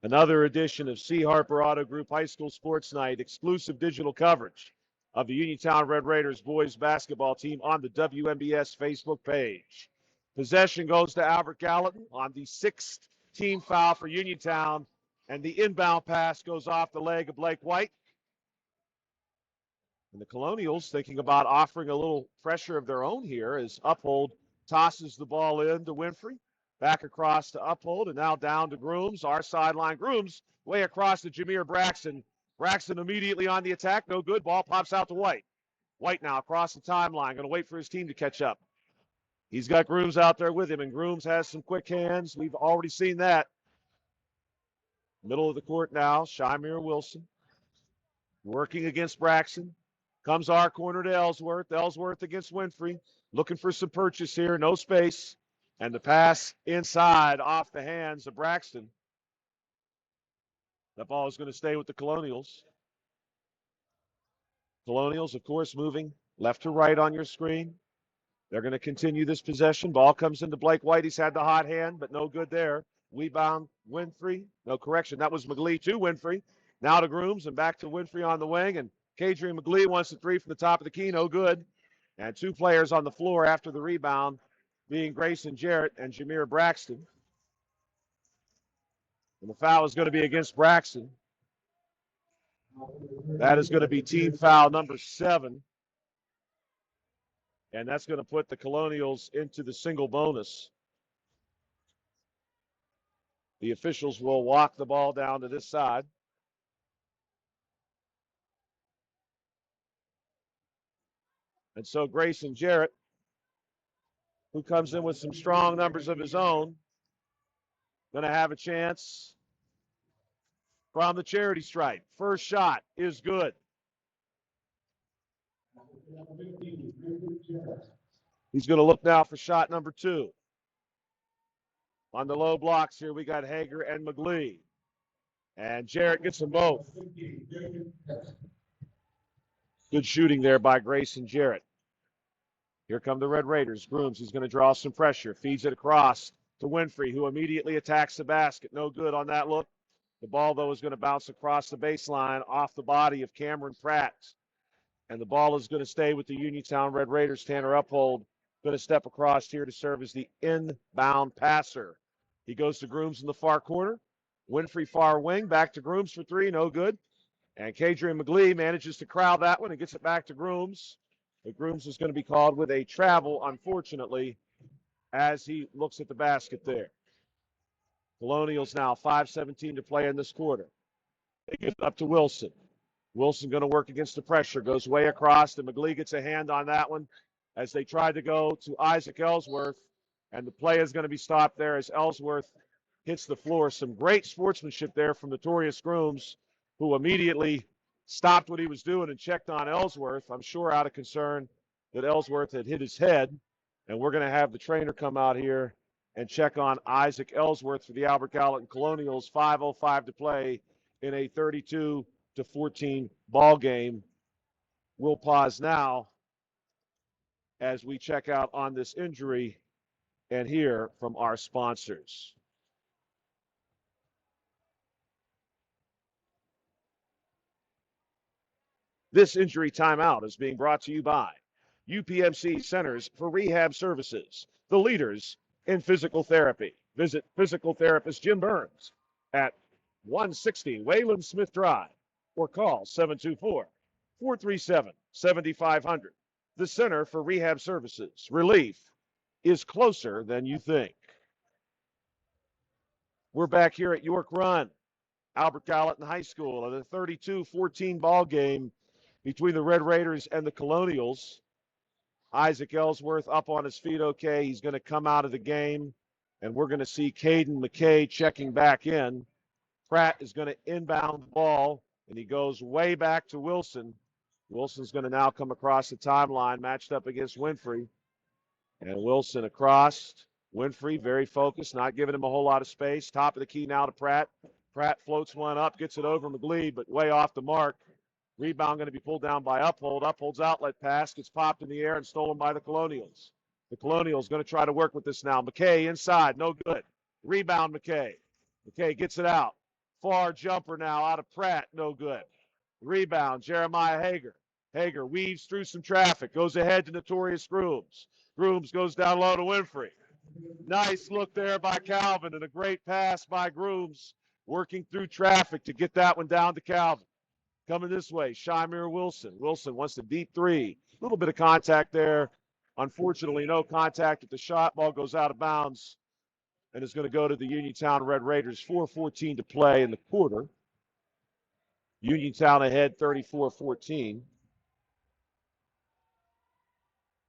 another edition of C. Harper Auto Group High School Sports Night, exclusive digital coverage of the Uniontown Red Raiders boys basketball team on the WMBS Facebook page. Possession goes to Albert Gallatin on the 6th team foul for Uniontown, and the inbound pass goes off the leg of Blake White. And the Colonials thinking about offering a little pressure of their own here as Uphold tosses the ball in to Winfrey. Back across to Uphold, and now down to Grooms. Our sideline. Grooms way across to Jameer Braxton. Braxton immediately on the attack. No good. Ball pops out to White. White now across the timeline. Going to wait for his team to catch up. He's got Grooms out there with him, and Grooms has some quick hands. We've already seen that. Middle of the court now. Shymir Wilson working against Braxton. Comes our corner to Ellsworth. Ellsworth against Winfrey. Looking for some purchase here. No space. And the pass inside off the hands of Braxton. That ball is going to stay with the Colonials. Colonials, of course, moving left to right on your screen. They're going to continue this possession. Ball comes into Blake White. He's had the hot hand, but no good there. Rebound, Winfrey. No correction. That was McGlee to Winfrey. Now to Grooms and back to Winfrey on the wing. And Kadrian McGlee wants the three from the top of the key. No good. And two players on the floor after the rebound, being Grayson Jarrett and Jameer Braxton. And the foul is going to be against Braxton. That is going to be team foul number 7. And that's going to put the Colonials into the single bonus. The officials will walk the ball down to this side. And so Grayson Jarrett, who comes in with some strong numbers of his own, going to have a chance from the charity stripe. First shot is good. He's going to look now for shot number 2. On the low blocks here, we got Hager and McGlee. And Jarrett gets them both. Good shooting there by Grayson Jarrett. Here come the Red Raiders. Grooms, he's going to draw some pressure. Feeds it across to Winfrey, who immediately attacks the basket. No good on that look. The ball, though, is going to bounce across the baseline off the body of Cameron Pratt. And the ball is going to stay with the Uniontown Red Raiders. Tanner Uphold going to step across here to serve as the inbound passer. He goes to Grooms in the far corner. Winfrey far wing. Back to Grooms for 3. No good. And Kadrian McGlee manages to crowd that one and gets it back to Grooms. But Grooms is going to be called with a travel, unfortunately, as he looks at the basket there. Colonials now 5:17 to play in this quarter. They get it up to Wilson. Wilson going to work against the pressure. Goes way across, and McGlee gets a hand on that one as they tried to go to Isaac Ellsworth. And the play is going to be stopped there as Ellsworth hits the floor. Some great sportsmanship there from Notorious Grooms, who immediately stopped what he was doing and checked on Ellsworth. I'm sure out of concern that Ellsworth had hit his head. And we're going to have the trainer come out here and check on Isaac Ellsworth for the Albert Gallatin Colonials. 5:05 to play in a 32-14 ball game. We'll pause now as we check out on this injury and hear from our sponsors. This injury timeout is being brought to you by UPMC Centers for Rehab Services, the leaders in physical therapy. Visit physical therapist Jim Burns at 160 Wayland Smith Drive or call 724-437-7500. the Center for Rehab Services. Relief is closer than you think. We're back here at York Run, Albert Gallatin High School, in a 32-14 ball game between the Red Raiders and the Colonials. Isaac Ellsworth up on his feet okay. He's going to come out of the game, and we're going to see Caden McKay checking back in. Pratt is going to inbound the ball, and he goes way back to Wilson. Wilson's going to now come across the timeline, matched up against Winfrey. And Wilson across. Winfrey very focused, not giving him a whole lot of space. Top of the key now to Pratt. Pratt floats one up, gets it over McGlee, but way off the mark. Rebound going to be pulled down by Uphold. Uphold's outlet pass gets popped in the air and stolen by the Colonials. The Colonials going to try to work with this now. McKay inside, no good. Rebound McKay. McKay gets it out. Far jumper now out of Pratt, no good. Rebound, Jeremiah Hager. Hager weaves through some traffic, goes ahead to Notorious Grooms. Grooms goes down low to Winfrey. Nice look there by Calvin and a great pass by Grooms, working through traffic to get that one down to Calvin. Coming this way, Shymir Wilson. Wilson wants the deep three. A little bit of contact there. Unfortunately, no contact at the shot. Ball goes out of bounds and is going to go to the Uniontown Red Raiders. 4:14 to play in the quarter. Uniontown ahead 34-14.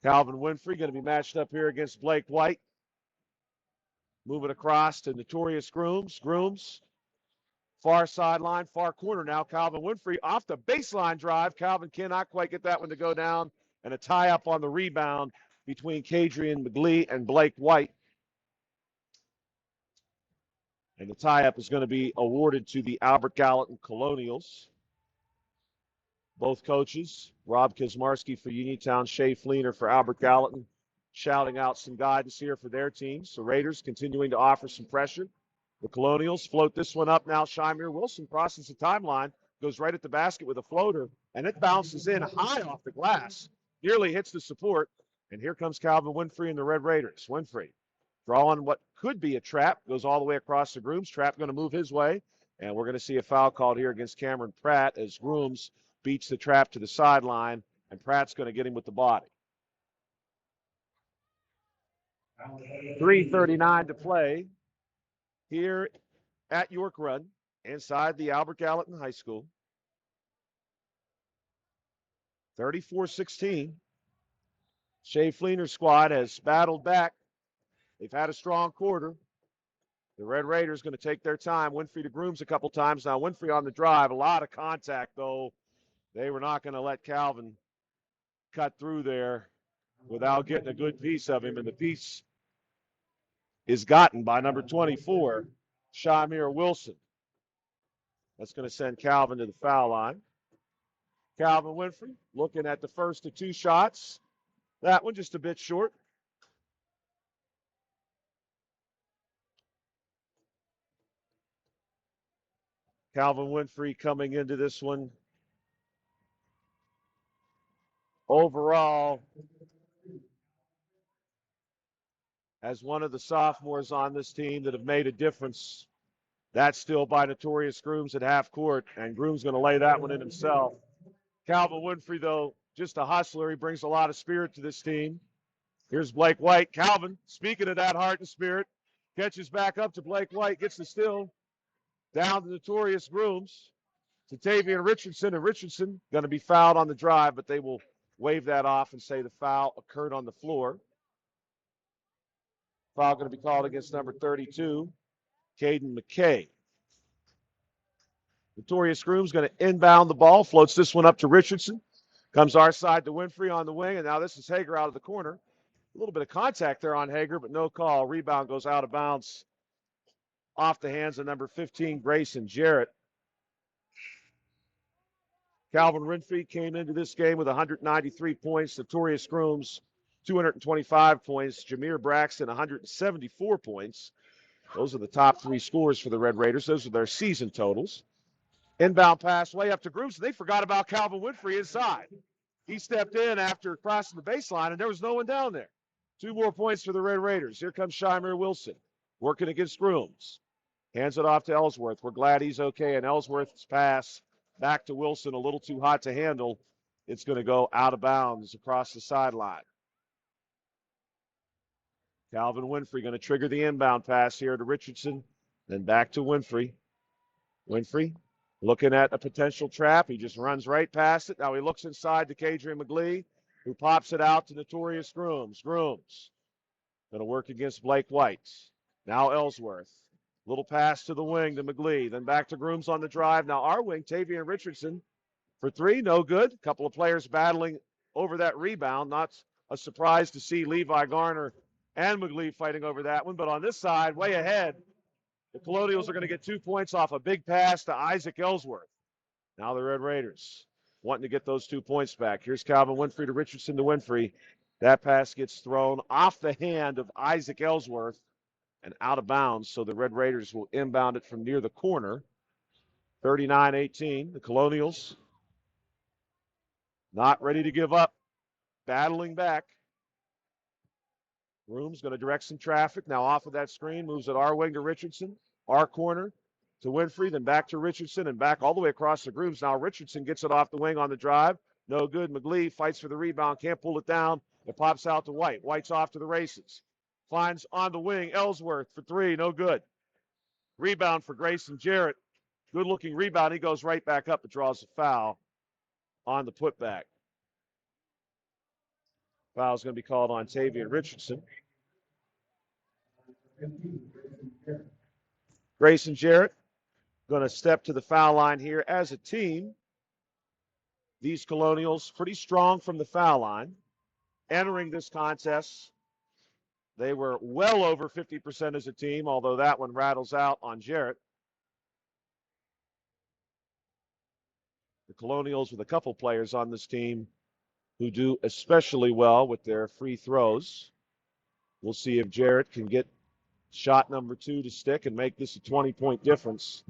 Calvin Winfrey going to be matched up here against Blake White. Moving across to Notorious Grooms. Grooms, far sideline, far corner now. Calvin Winfrey off the baseline drive. Calvin cannot quite get that one to go down. And a tie-up on the rebound between Kadrian McGlee and Blake White. And the tie-up is going to be awarded to the Albert Gallatin Colonials. Both coaches, Rob Kizmarski for Uniontown, Shea Fleener for Albert Gallatin, shouting out some guidance here for their teams. The Raiders continuing to offer some pressure. The Colonials float this one up now. Shymir Wilson crosses the timeline, goes right at the basket with a floater, and it bounces in high off the glass. Nearly hits the support. And here comes Calvin Winfrey and the Red Raiders. Winfrey drawing what could be a trap, goes all the way across the Grooms. Trap going to move his way, and we're going to see a foul called here against Cameron Pratt as Grooms beats the trap to the sideline, and Pratt's going to get him with the body. 3:39 to play here at York Run inside the Albert Gallatin High School. 34-16. Shea Fleener's squad has battled back. They've had a strong quarter. The Red Raiders going to take their time. Winfrey to Grooms a couple times now. Winfrey on the drive. A lot of contact, though. They were not going to let Calvin cut through there without getting a good piece of him. And the piece is gotten by number 24, Shymir Wilson. That's going to send Calvin to the foul line. Calvin Winfrey looking at the first of two shots. That one just a bit short. Calvin Winfrey coming into this one overall as one of the sophomores on this team that have made a difference. That's still by Notorious Grooms at half court, and Grooms going to lay that one in himself. Calvin Winfrey, though, just a hustler. He brings a lot of spirit to this team. Here's Blake White. Calvin, speaking of that heart and spirit, catches back up to Blake White, gets the steal. Down to Notorious Grooms to Tavian Richardson, and Richardson going to be fouled on the drive, but they will wave that off and say the foul occurred on the floor. Foul going to be called against number 32, Caden McKay. Notorious Grooms going to inbound the ball, floats this one up to Richardson. Comes our side to Winfrey on the wing, and now this is Hager out of the corner. A little bit of contact there on Hager, but no call. Rebound goes out of bounds off the hands of number 15, Grayson Jarrett. Calvin Winfrey came into this game with 193 points. Notorious Grooms, 225 points. Jameer Braxton, 174 points. Those are the top three scores for the Red Raiders. Those are their season totals. Inbound pass way up to Grooms, and they forgot about Calvin Winfrey inside. He stepped in after crossing the baseline, and there was no one down there. 2 more points for the Red Raiders. Here comes Shymir Wilson working against Grooms. Hands it off to Ellsworth. We're glad he's okay, and Ellsworth's pass back to Wilson, a little too hot to handle, It's going to go out of bounds across the sideline. Calvin Winfrey going to trigger the inbound pass here to Richardson, then back to Winfrey. Winfrey looking at a potential trap. He just runs right past it. Now he looks inside to Kadrian McGlee, who pops it out to Notorious Grooms. Grooms going to work against Blake White. Now Ellsworth. Little pass to the wing to McGlee. Then back to Grooms on the drive. Now our wing, Tavian Richardson, for three, no good. A couple of players battling over that rebound. Not a surprise to see Levi Garner and McGlee fighting over that one. But on this side, way ahead, the Colonials are going to get 2 points off a big pass to Isaac Ellsworth. Now the Red Raiders wanting to get those 2 points back. Here's Calvin Winfrey to Richardson to Winfrey. That pass gets thrown off the hand of Isaac Ellsworth and out of bounds, so the Red Raiders will inbound it from near the corner. 39-18. The Colonials not ready to give up, battling back. Room's going to direct some traffic. Now off of that screen, moves it our wing to Richardson, our corner to Winfrey, then back to Richardson, and back all the way across the grooves. Now Richardson gets it off the wing on the drive. No good. McGlee fights for the rebound, can't pull it down. It pops out to White. White's off to the races. Finds on the wing Ellsworth for three, no good. Rebound for Grayson Jarrett. Good-looking rebound. He goes right back up and draws a foul on the putback. Foul's going to be called on Tavian Richardson. Grayson Jarrett going to step to the foul line here as a team. These Colonials pretty strong from the foul line. Entering this contest, they were well over 50% as a team, although that one rattles out on Jarrett. The Colonials with a couple players on this team who do especially well with their free throws. We'll see if Jarrett can get shot number 2 to stick and make this a 20-point difference.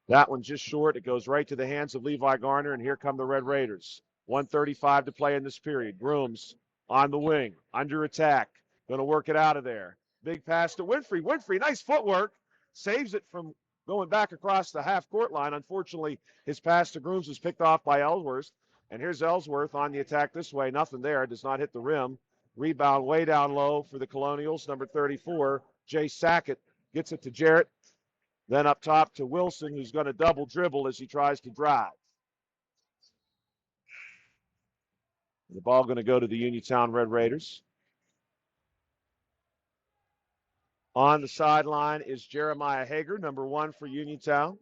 That one just short. It goes right to the hands of Levi Garner, and here come the Red Raiders. 1:35 to play in this period. Grooms on the wing, under attack. Going to work it out of there. Big pass to Winfrey. Winfrey, nice footwork. Saves it from going back across the half-court line. Unfortunately, his pass to Grooms was picked off by Ellsworth. And here's Ellsworth on the attack this way. Nothing there. Does not hit the rim. Rebound way down low for the Colonials. Number 34, Jay Sackett, gets it to Jarrett. Then up top to Wilson, who's going to double dribble as he tries to drive. The ball going to go to the Uniontown Red Raiders. On the sideline is Jeremiah Hager, number 1 for Uniontown.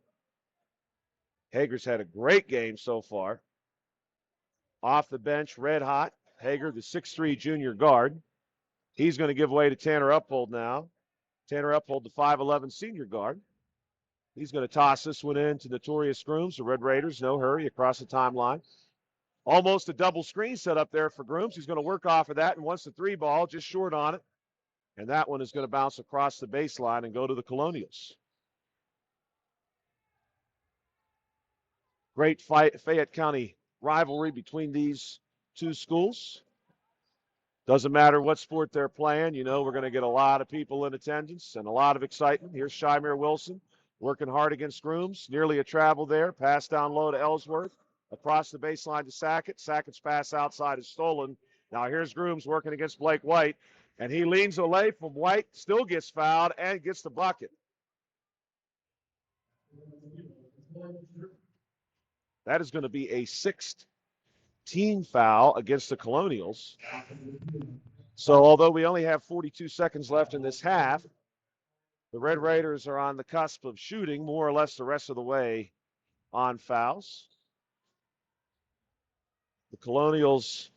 Hager's had a great game so far. Off the bench, red hot. Hager, the 6'3 junior guard. He's going to give way to Tanner Uphold now. Tanner Uphold, the 5'11 senior guard. He's going to toss this one in to Notorious Grooms. The Red Raiders, no hurry, across the timeline. Almost a double screen set up there for Grooms. He's going to work off of that and wants the 3 ball, just short on it. And that one is going to bounce across the baseline and go to the Colonials. Great Fayette County rivalry between these two schools. Doesn't matter what sport they're playing. You know we're going to get a lot of people in attendance and a lot of excitement. Here's Shymir Wilson working hard against Grooms. Nearly a travel there. Pass down low to Ellsworth. Across the baseline to Sackett. Sackett's pass outside is stolen. Now here's Grooms working against Blake White. And he leans away from White, still gets fouled, and gets the bucket. That is going to be a 6th team foul against the Colonials. So although we only have 42 seconds left in this half, the Red Raiders are on the cusp of shooting more or less the rest of the way on fouls. The Colonials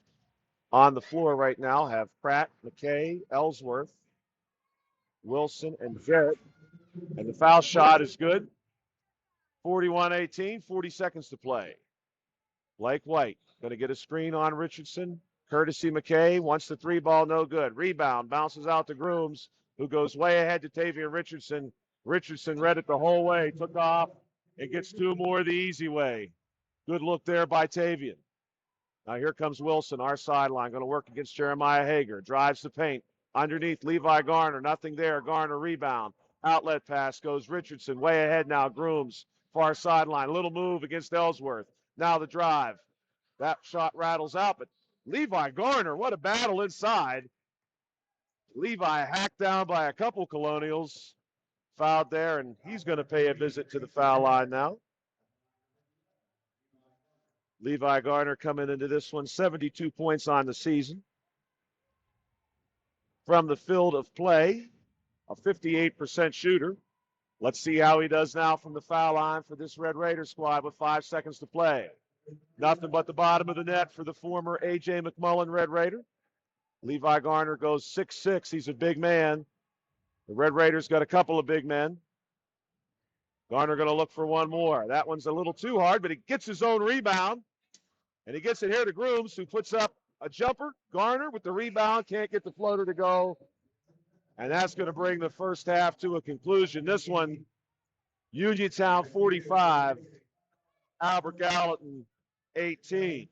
on the floor right now have Pratt, McKay, Ellsworth, Wilson, and Jarrett. And the foul shot is good. 41-18, 40 seconds to play. Blake White going to get a screen on Richardson. Courtesy McKay wants the 3 ball, no good. Rebound, bounces out to Grooms, who goes way ahead to Tavian Richardson. Richardson read it the whole way, took off, and gets 2 more the easy way. Good look there by Tavian. Now here comes Wilson, our sideline, going to work against Jeremiah Hager. Drives the paint. Underneath Levi Garner, nothing there. Garner rebound. Outlet pass goes Richardson. Way ahead now, Grooms, far sideline. Little move against Ellsworth. Now the drive. That shot rattles out, but Levi Garner, what a battle inside. Levi hacked down by a couple Colonials, fouled there, and he's going to pay a visit to the foul line now. Levi Garner coming into this one, 72 points on the season. From the field of play, a 58% shooter. Let's see how he does now from the foul line for this Red Raider squad with 5 seconds to play. Nothing but the bottom of the net for the former A.J. McMullen Red Raider. Levi Garner goes 6'6". He's a big man. The Red Raiders got a couple of big men. Garner going to look for one more. That one's a little too hard, but he gets his own rebound. And he gets it here to Grooms, who puts up a jumper. Garner with the rebound, can't get the floater to go. And that's going to bring the first half to a conclusion. This one, Uniontown 45, Albert Gallatin 18.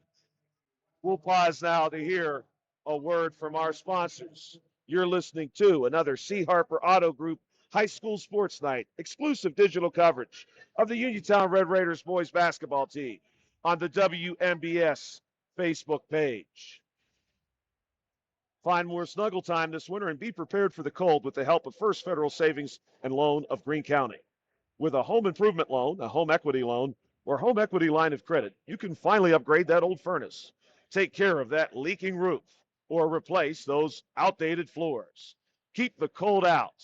We'll pause now to hear a word from our sponsors. You're listening to another C. Harper Auto Group High School Sports Night, exclusive digital coverage of the Uniontown Red Raiders boys basketball team on the WMBS Facebook page. Find more snuggle time this winter and be prepared for the cold with the help of First Federal Savings and Loan of Greene County. With a home improvement loan, a home equity loan, or home equity line of credit, you can finally upgrade that old furnace, take care of that leaking roof, or replace those outdated floors. Keep the cold out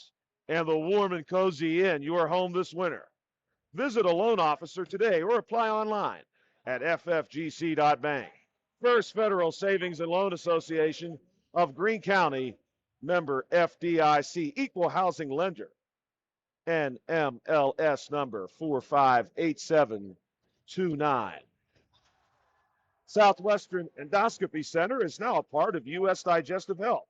and the warm and cozy in your home this winter. Visit a loan officer today or apply online at ffgc.bank. First Federal Savings and Loan Association of Greene County, member FDIC, equal housing lender. NMLS number 458729. Southwestern Endoscopy Center is now a part of U.S. Digestive Health.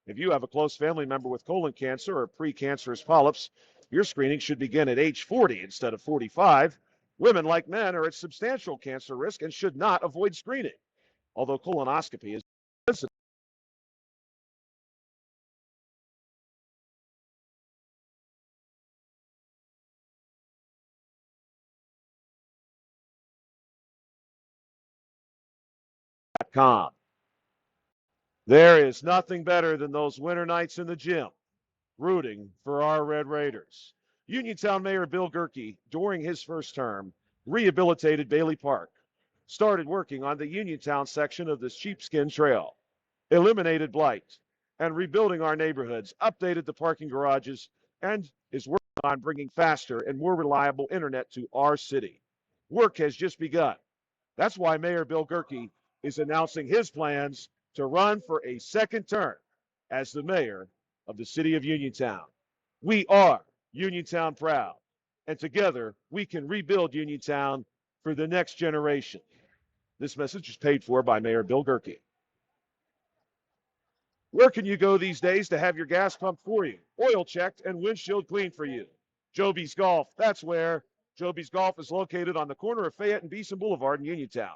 If you have a close family member with colon cancer or precancerous polyps, your screening should begin at age 40 instead of 45. Women, like men, are at substantial cancer risk and should not avoid screening, although colonoscopy is .com. There is nothing better than those winter nights in the gym, rooting for our Red Raiders. Uniontown Mayor Bill Gerke, during his first term, rehabilitated Bailey Park, started working on the Uniontown section of the Sheepskin Trail, eliminated blight, and rebuilding our neighborhoods, updated the parking garages, and is working on bringing faster and more reliable internet to our city. Work has just begun. That's why Mayor Bill Gerke is announcing his plans to run for a second term as the mayor of the city of Uniontown. We are Uniontown proud, and together we can rebuild Uniontown for the next generation. This message is paid for by Mayor Bill Gerke. Where can you go these days to have your gas pumped for you, oil checked, and windshield cleaned for you? Joby's Golf, that's where. Joby's Golf is located on the corner of Fayette and Beeson Boulevard in Uniontown.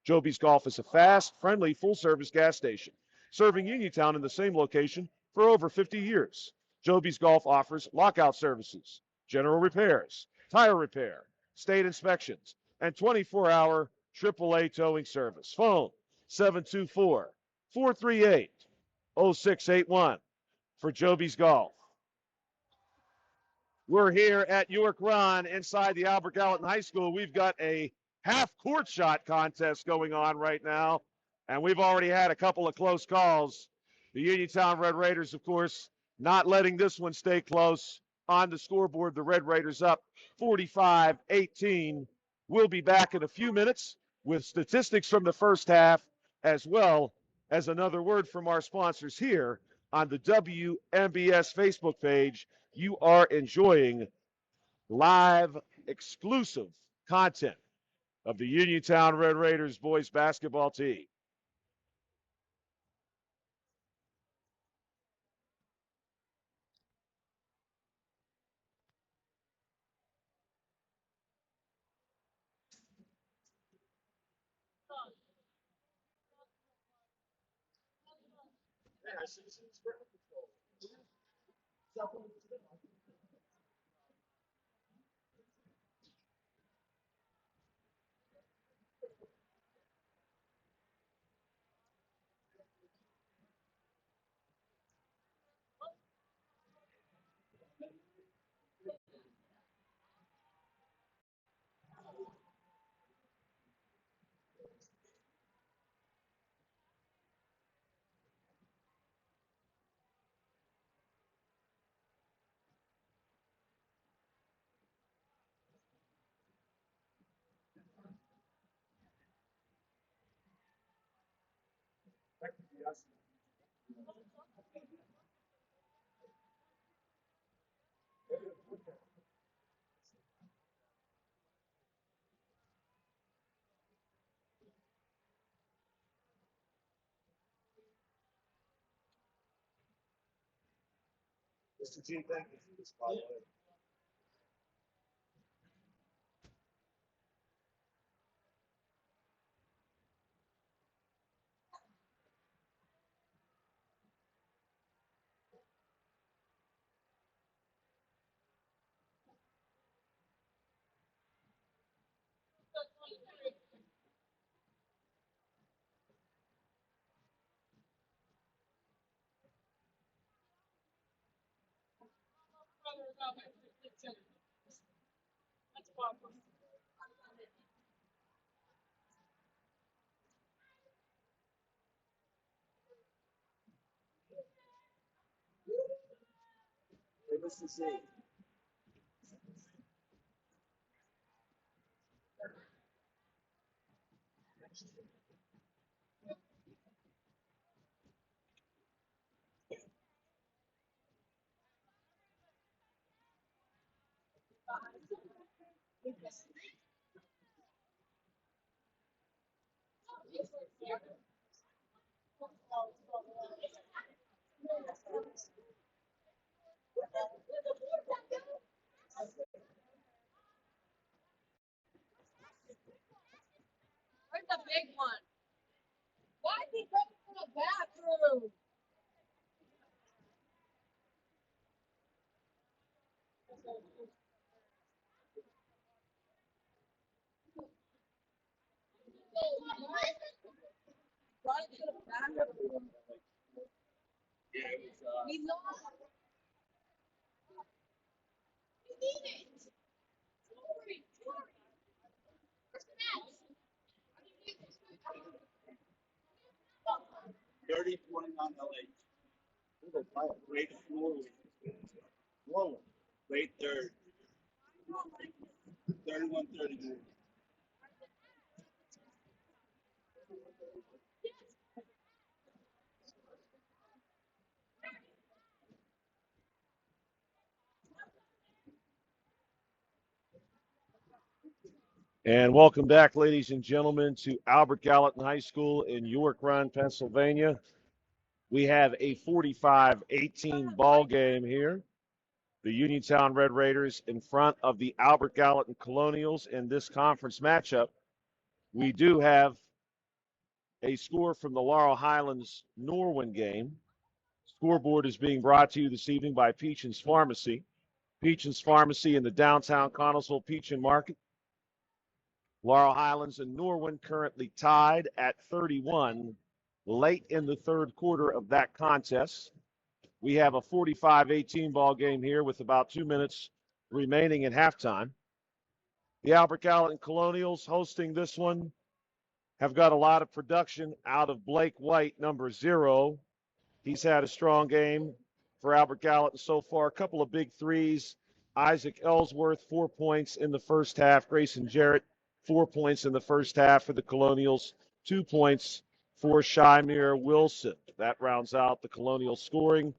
Joby's Golf is a fast, friendly, full-service gas station, serving Uniontown in the same location for over 50 years. Joby's Golf offers lockout services, general repairs, tire repair, state inspections, and 24-hour AAA towing service. Phone 724-438-0681 for Joby's Golf. We're here at York Run inside the Albert Gallatin High School. We've got a half-court shot contest going on right now, and we've already had a couple of close calls. The Uniontown Red Raiders, of course, not letting this one stay close. On the scoreboard, the Red Raiders up 45-18. We'll be back in a few minutes with statistics from the first half, as well as another word from our sponsors here on the WMBS Facebook page. You are enjoying live exclusive content of the Uniontown Red Raiders boys basketball team. And welcome back, ladies and gentlemen, to Albert Gallatin High School in York Run, Pennsylvania. We have a 45-18 ball game here. The Uniontown Red Raiders in front of the Albert Gallatin Colonials in this conference matchup. We do have a score from the Laurel Highlands Norwin game. Scoreboard is being brought to you this evening by Peachin's Pharmacy. Peachin's Pharmacy in the downtown Connellsville Peachin Market. Laurel Highlands and Norwin currently tied at 31 late in the third quarter of that contest. We have a 45-18 ball game here with about 2 minutes remaining at halftime. The Albert Gallatin Colonials hosting this one have got a lot of production out of Blake White, number 0. He's had a strong game for Albert Gallatin so far. A couple of big threes. Isaac Ellsworth, 4 points in the first half. Grayson Jarrett, 4 points in the first half for the Colonials. 2 points for Shymir Wilson. That rounds out the Colonial scoring.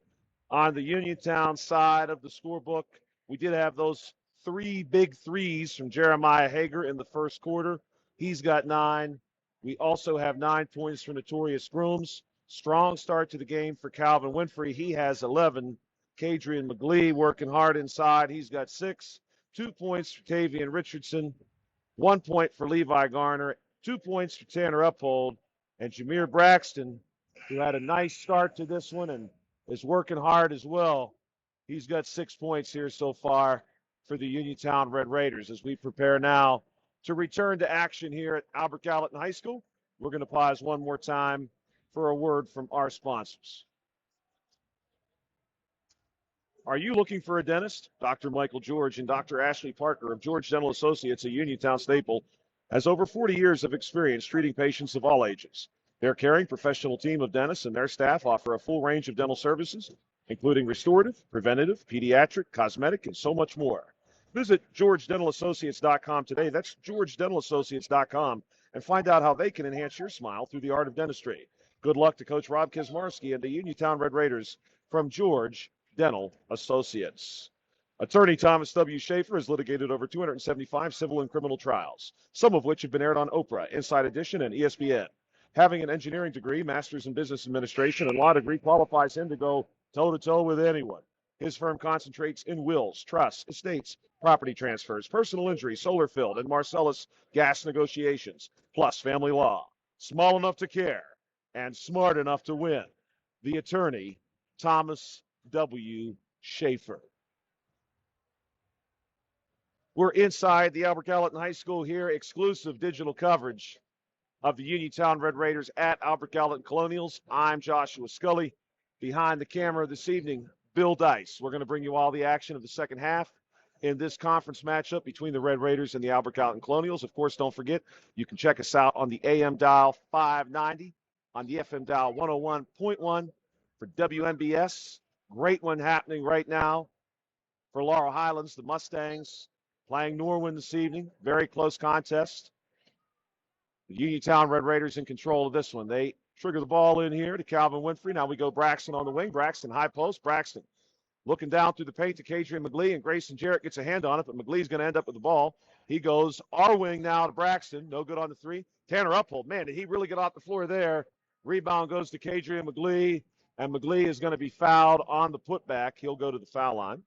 On the Uniontown side of the scorebook, we did have those 3 big threes from Jeremiah Hager in the first quarter. He's got 9. We also have 9 points for Notorious Grooms. Strong start to the game for Calvin Winfrey. He has 11. Kadrian McGlee working hard inside. He's got 6. 2 points for Tavian Richardson. 1 point for Levi Garner. 2 points for Tanner Uphold. And Jameer Braxton, who had a nice start to this one and is working hard as well. He's got 6 points here so far for the Uniontown Red Raiders. As we prepare now to return to action here at Albert Gallatin High School, we're going to pause one more time for a word from our sponsors. Are you looking for a dentist? Dr. Michael George and Dr. Ashley Parker of George Dental Associates, a Uniontown staple, has over 40 years of experience treating patients of all ages. Their caring professional team of dentists and their staff offer a full range of dental services, including restorative, preventative, pediatric, cosmetic, and so much more. Visit GeorgeDentalAssociates.com today. That's GeorgeDentalAssociates.com, and find out how they can enhance your smile through the art of dentistry. Good luck to Coach Rob Kizmarski and the Uniontown Red Raiders from George Dental Associates. Attorney Thomas W. Schaefer has litigated over 275 civil and criminal trials, some of which have been aired on Oprah, Inside Edition, and ESPN. Having an engineering degree, master's in business administration, and law degree qualifies him to go toe-to-toe with anyone. His firm concentrates in wills, trusts, estates, property transfers, personal injury, solar field, and Marcellus gas negotiations, plus family law. Small enough to care and smart enough to win. The attorney, Thomas W. Schaefer. We're inside the Albert Gallatin High School here, exclusive digital coverage of the Uniontown Red Raiders at Albert Gallatin Colonials. I'm Joshua Scully. Behind the camera this evening, Bill Dice. We're going to bring you all the action of the second half in this conference matchup between the Red Raiders and the Albert Gallatin Colonials. Of course, don't forget, you can check us out on the AM dial 590, on the FM dial 101.1 for WNBS. Great one happening right now for Laurel Highlands, the Mustangs playing Norwin this evening. Very close contest. The Uniontown Red Raiders in control of this one. They trigger the ball in here to Calvin Winfrey. Now we go Braxton on the wing. Braxton high post. Braxton looking down through the paint to Kadrian McGlee, and Grayson Jarrett gets a hand on it, but McGlee's going to end up with the ball. He goes our wing now to Braxton. No good on the three. Tanner Uphold. Man, did he really get off the floor there? Rebound goes to Kadrian McGlee, and McGlee is going to be fouled on the putback. He'll go to the foul line.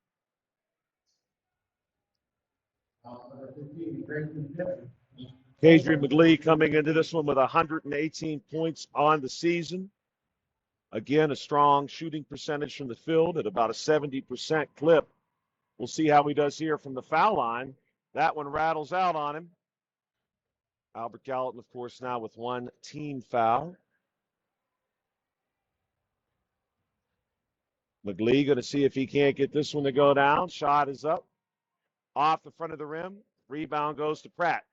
Kadrian McGlee coming into this one with 118 points on the season. Again, a strong shooting percentage from the field at about a 70% clip. We'll see how he does here from the foul line. That one rattles out on him. Albert Gallatin, of course, now with one team foul. McGlee going to see if he can't get this one to go down. Shot is up. Off the front of the rim. Rebound goes to Pratt.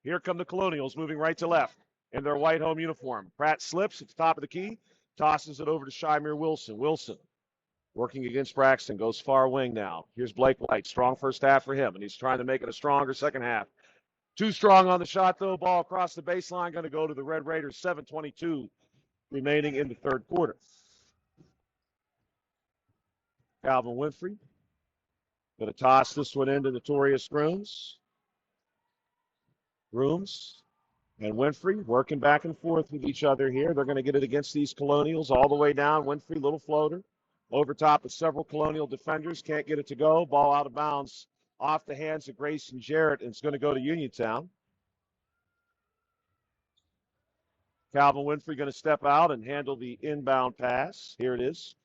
Here come the Colonials moving right to left in their white home uniform. Pratt slips at the top of the key. Tosses it over to Shymir Wilson. Wilson working against Braxton. Goes far wing now. Here's Blake White. Strong first half for him, and he's trying to make it a stronger second half. Too strong on the shot, though. Ball across the baseline. Going to go to the Red Raiders. 7:22 remaining in the third quarter. Calvin Winfrey going to toss this one into Notorious Grooms. Grooms and Winfrey working back and forth with each other here. They're going to get it against these Colonials all the way down. Winfrey, little floater, over top of several Colonial defenders. Can't get it to go. Ball out of bounds off the hands of Grayson Jarrett, and it's going to go to Uniontown. Calvin Winfrey going to step out and handle the inbound pass. Here it is.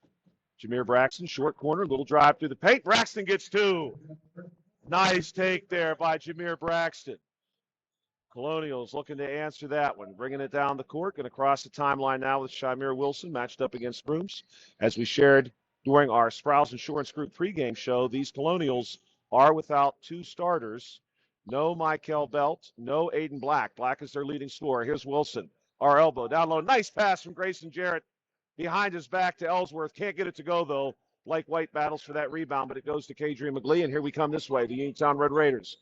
Jameer Braxton, short corner, little drive through the paint. Braxton gets two. Nice take there by Jameer Braxton. Colonials looking to answer that one. Bringing it down the court. Going to cross the timeline now with Shymir Wilson matched up against Brooms. As we shared during our Sprouse Insurance Group pregame show, these Colonials are without two starters. No Michael Belt, no Aiden Black. Black is their leading scorer. Here's Wilson. Our elbow down low. Nice pass from Grayson Jarrett. Behind his back to Ellsworth. Can't get it to go, though. Blake White battles for that rebound, but it goes to Kadrian McGlee, and here we come this way, the Uniontown Red Raiders.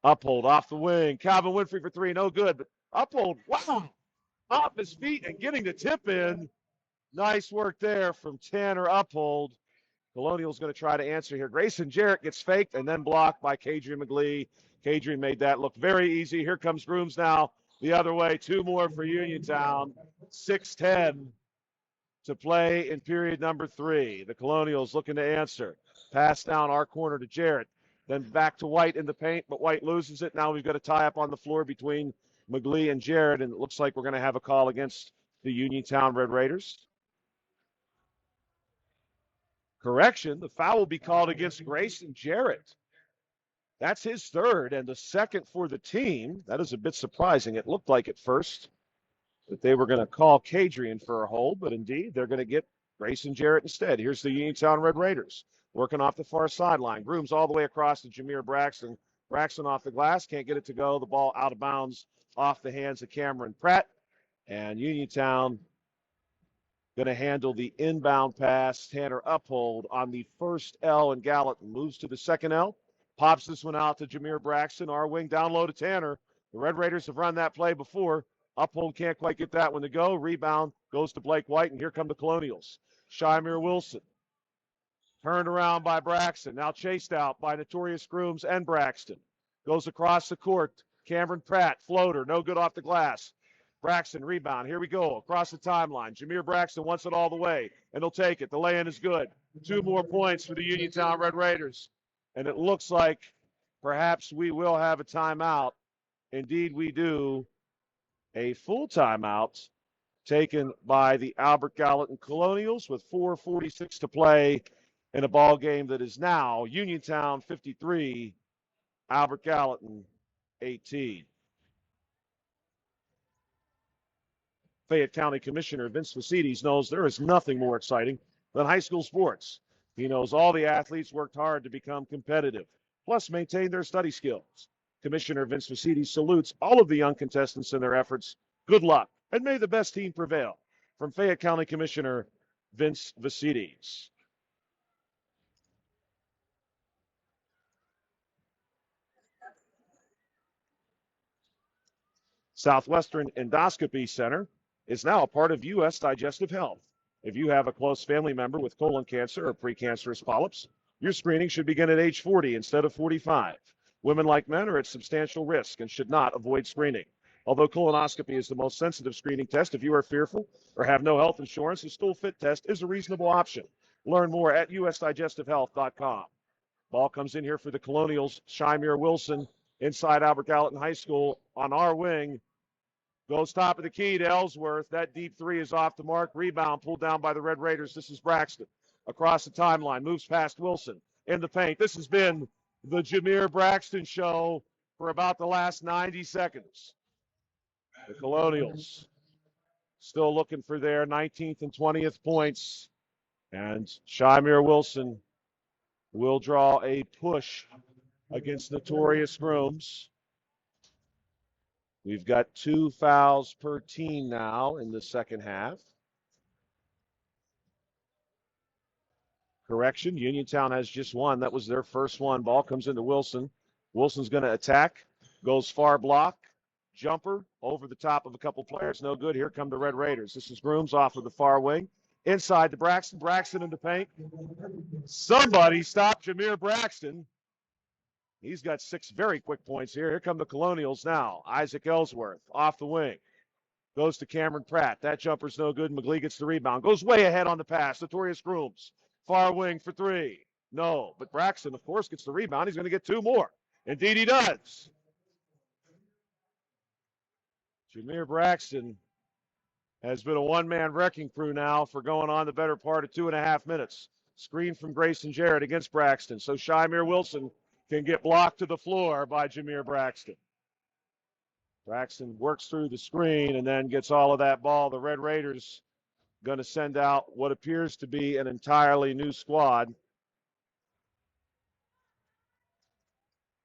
Uphold off the wing. Calvin Winfrey for three. No good, but Uphold, wow, off his feet and getting the tip in. Nice work there from Tanner Uphold. Colonial's going to try to answer here. Grayson Jarrett gets faked and then blocked by Kadrian McGlee. Kadrian made that look very easy. Here comes Grooms now the other way. Two more for Uniontown. 6:10 to play in period number 3. The Colonials looking to answer. Pass down our corner to Jarrett. Then back to White in the paint, but White loses it. Now we've got a tie-up on the floor between McGlee and Jarrett, and it looks like we're going to have a call against the Uniontown Red Raiders. Correction, the foul will be called against Grayson Jarrett. That's his third and the second for the team. That is a bit surprising. It looked like at first that they were going to call Kadrian for a hold, but indeed they're going to get Grayson Jarrett instead. Here's the Uniontown Red Raiders working off the far sideline. Grooms all the way across to Jameer Braxton. Braxton off the glass, can't get it to go. The ball out of bounds off the hands of Cameron Pratt. And Uniontown going to handle the inbound pass. Tanner Uphold on the first L, and Gallatin moves to the second L. Pops this one out to Jameer Braxton. Our wing down low to Tanner. The Red Raiders have run that play before. Uphold can't quite get that one to go. Rebound goes to Blake White, and here come the Colonials. Shymir Wilson. Turned around by Braxton. Now chased out by Notorious Grooms and Braxton. Goes across the court. Cameron Pratt, floater, no good off the glass. Braxton, rebound. Here we go. Across the timeline. Jameer Braxton wants it all the way, and he'll take it. The lay-in is good. 2 more points for the Uniontown Red Raiders. And it looks like perhaps we will have a timeout. Indeed, we do. A full timeout taken by the Albert Gallatin Colonials with 4:46 to play in a ball game that is now Uniontown 53, Albert Gallatin 18. Fayette County Commissioner Vince Vacides knows there is nothing more exciting than high school sports. He knows all the athletes worked hard to become competitive, plus maintain their study skills. Commissioner Vince Vacides salutes all of the young contestants in their efforts. Good luck, and may the best team prevail. From Fayette County Commissioner Vince Vacides. Southwestern Endoscopy Center is now a part of U.S. Digestive Health. If you have a close family member with colon cancer or precancerous polyps, your screening should begin at age 40 instead of 45. Women, like men, are at substantial risk and should not avoid screening. Although colonoscopy is the most sensitive screening test, if you are fearful or have no health insurance, a stool fit test is a reasonable option. Learn more at usdigestivehealth.com. Ball comes in here for the Colonials. Shymir Wilson inside Albert Gallatin High School on our wing. Goes top of the key to Ellsworth. That deep three is off the mark. Rebound pulled down by the Red Raiders. This is Braxton. Across the timeline. Moves past Wilson. In the paint. This has been the Jameer Braxton show for about the last 90 seconds. The Colonials still looking for their 19th and 20th points. And Shymir Wilson will draw a push against Notorious Grooms. We've got 2 fouls per team now in the second half. Correction, Uniontown has just one. That was their first one. Ball comes into Wilson. Wilson's going to attack. Goes far block. Jumper over the top of a couple players. No good. Here come the Red Raiders. This is Grooms off of the far wing. Inside to Braxton. Braxton in the paint. Somebody stop Jameer Braxton. He's got 6 very quick points here. Here come the Colonials now. Isaac Ellsworth off the wing. Goes to Cameron Pratt. That jumper's no good. McGlee gets the rebound. Goes way ahead on the pass. Notorious Grooms. Far wing for 3. No. But Braxton, of course, gets the rebound. He's going to get 2 more. Indeed, he does. Jameer Braxton has been a one-man wrecking crew now for going on the better part of 2.5 minutes. Screen from Grayson Jarrett against Braxton. So Shymir Wilson can get blocked to the floor by Jameer Braxton. Braxton works through the screen and then gets all of that ball. The Red Raiders going to send out what appears to be an entirely new squad.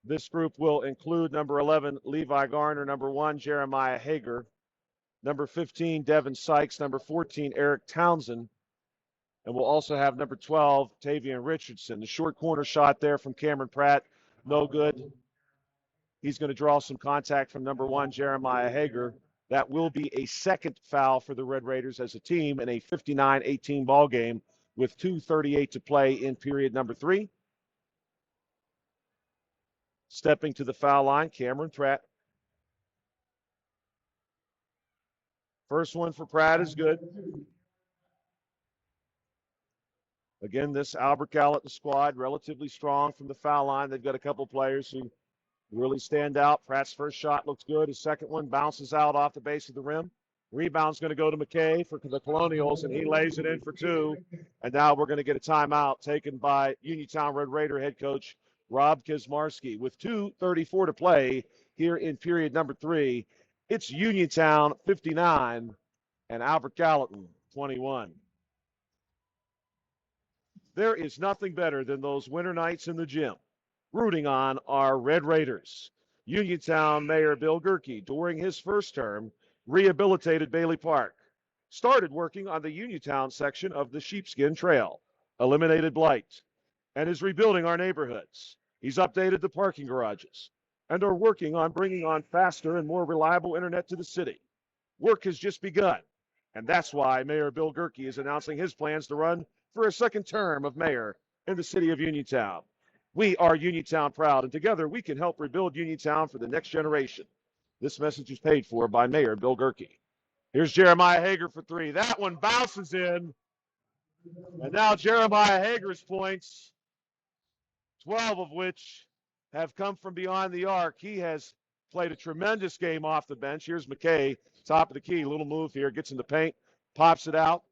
This group will include number 11, Levi Garner, number 1, Jeremiah Hager, number 15, Devin Sykes, number 14, Eric Townsend, and we'll also have number 12, Tavian Richardson. The short corner shot there from Cameron Pratt, no good. He's going to draw some contact from number 1, Jeremiah Hager. That will be a second foul for the Red Raiders as a team in a 59-18 ball game with 2:38 to play in period number 3. Stepping to the foul line, Cameron Pratt. First one for Pratt is good. Again, this Albert Gallatin squad, relatively strong from the foul line. They've got a couple players who really stand out. Pratt's first shot looks good. His second one bounces out off the base of the rim. Rebound's going to go to McKay for the Colonials, and he lays it in for 2. And now we're going to get a timeout taken by Uniontown Red Raider head coach Rob Kizmarski. With 2:34 to play here in period number 3, it's Uniontown 59 and Albert Gallatin 21. There is nothing better than those winter nights in the gym, rooting on our Red Raiders. Uniontown Mayor Bill Gerke, during his first term, rehabilitated Bailey Park, started working on the Uniontown section of the Sheepskin Trail, eliminated blight, and is rebuilding our neighborhoods. He's updated the parking garages and are working on bringing on faster and more reliable internet to the city. Work has just begun, and that's why Mayor Bill Gerke is announcing his plans to run for a second term of mayor in the city of Uniontown. We are Uniontown proud, and together we can help rebuild Uniontown for the next generation. This message is paid for by Mayor Bill Gerke. Here's Jeremiah Hager for three. That one bounces in. And now Jeremiah Hager's points, 12 of which have come from beyond the arc. He has played a tremendous game off the bench. Here's McKay, top of the key, little move here, gets in the paint, pops it out.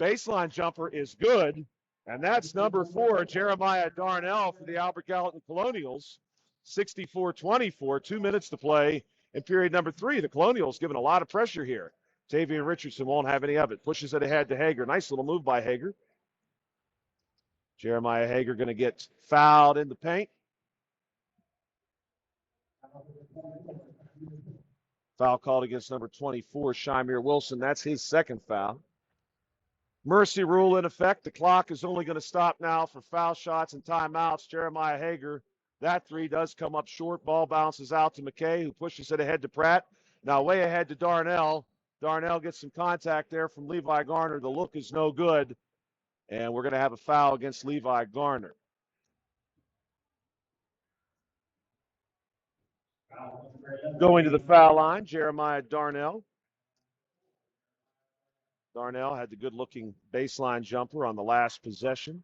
Baseline jumper is good, and that's number 4, Jeremiah Darnell for the Albert Gallatin Colonials. 64-24, 2 minutes to play in period number 3. The Colonials given a lot of pressure here. Tavian Richardson won't have any of it. Pushes it ahead to Hager. Nice little move by Hager. Jeremiah Hager going to get fouled in the paint. Foul called against number 24, Shymir Wilson. That's his second foul. Mercy rule in effect. The clock is only going to stop now for foul shots and timeouts. Jeremiah Hager, that three does come up short. Ball bounces out to McKay, who pushes it ahead to Pratt. Now way ahead to Darnell. Darnell gets some contact there from Levi Garner. The look is no good, and we're going to have a foul against Levi Garner. Going to the foul line, Jeremiah Darnell. Darnell had the good-looking baseline jumper on the last possession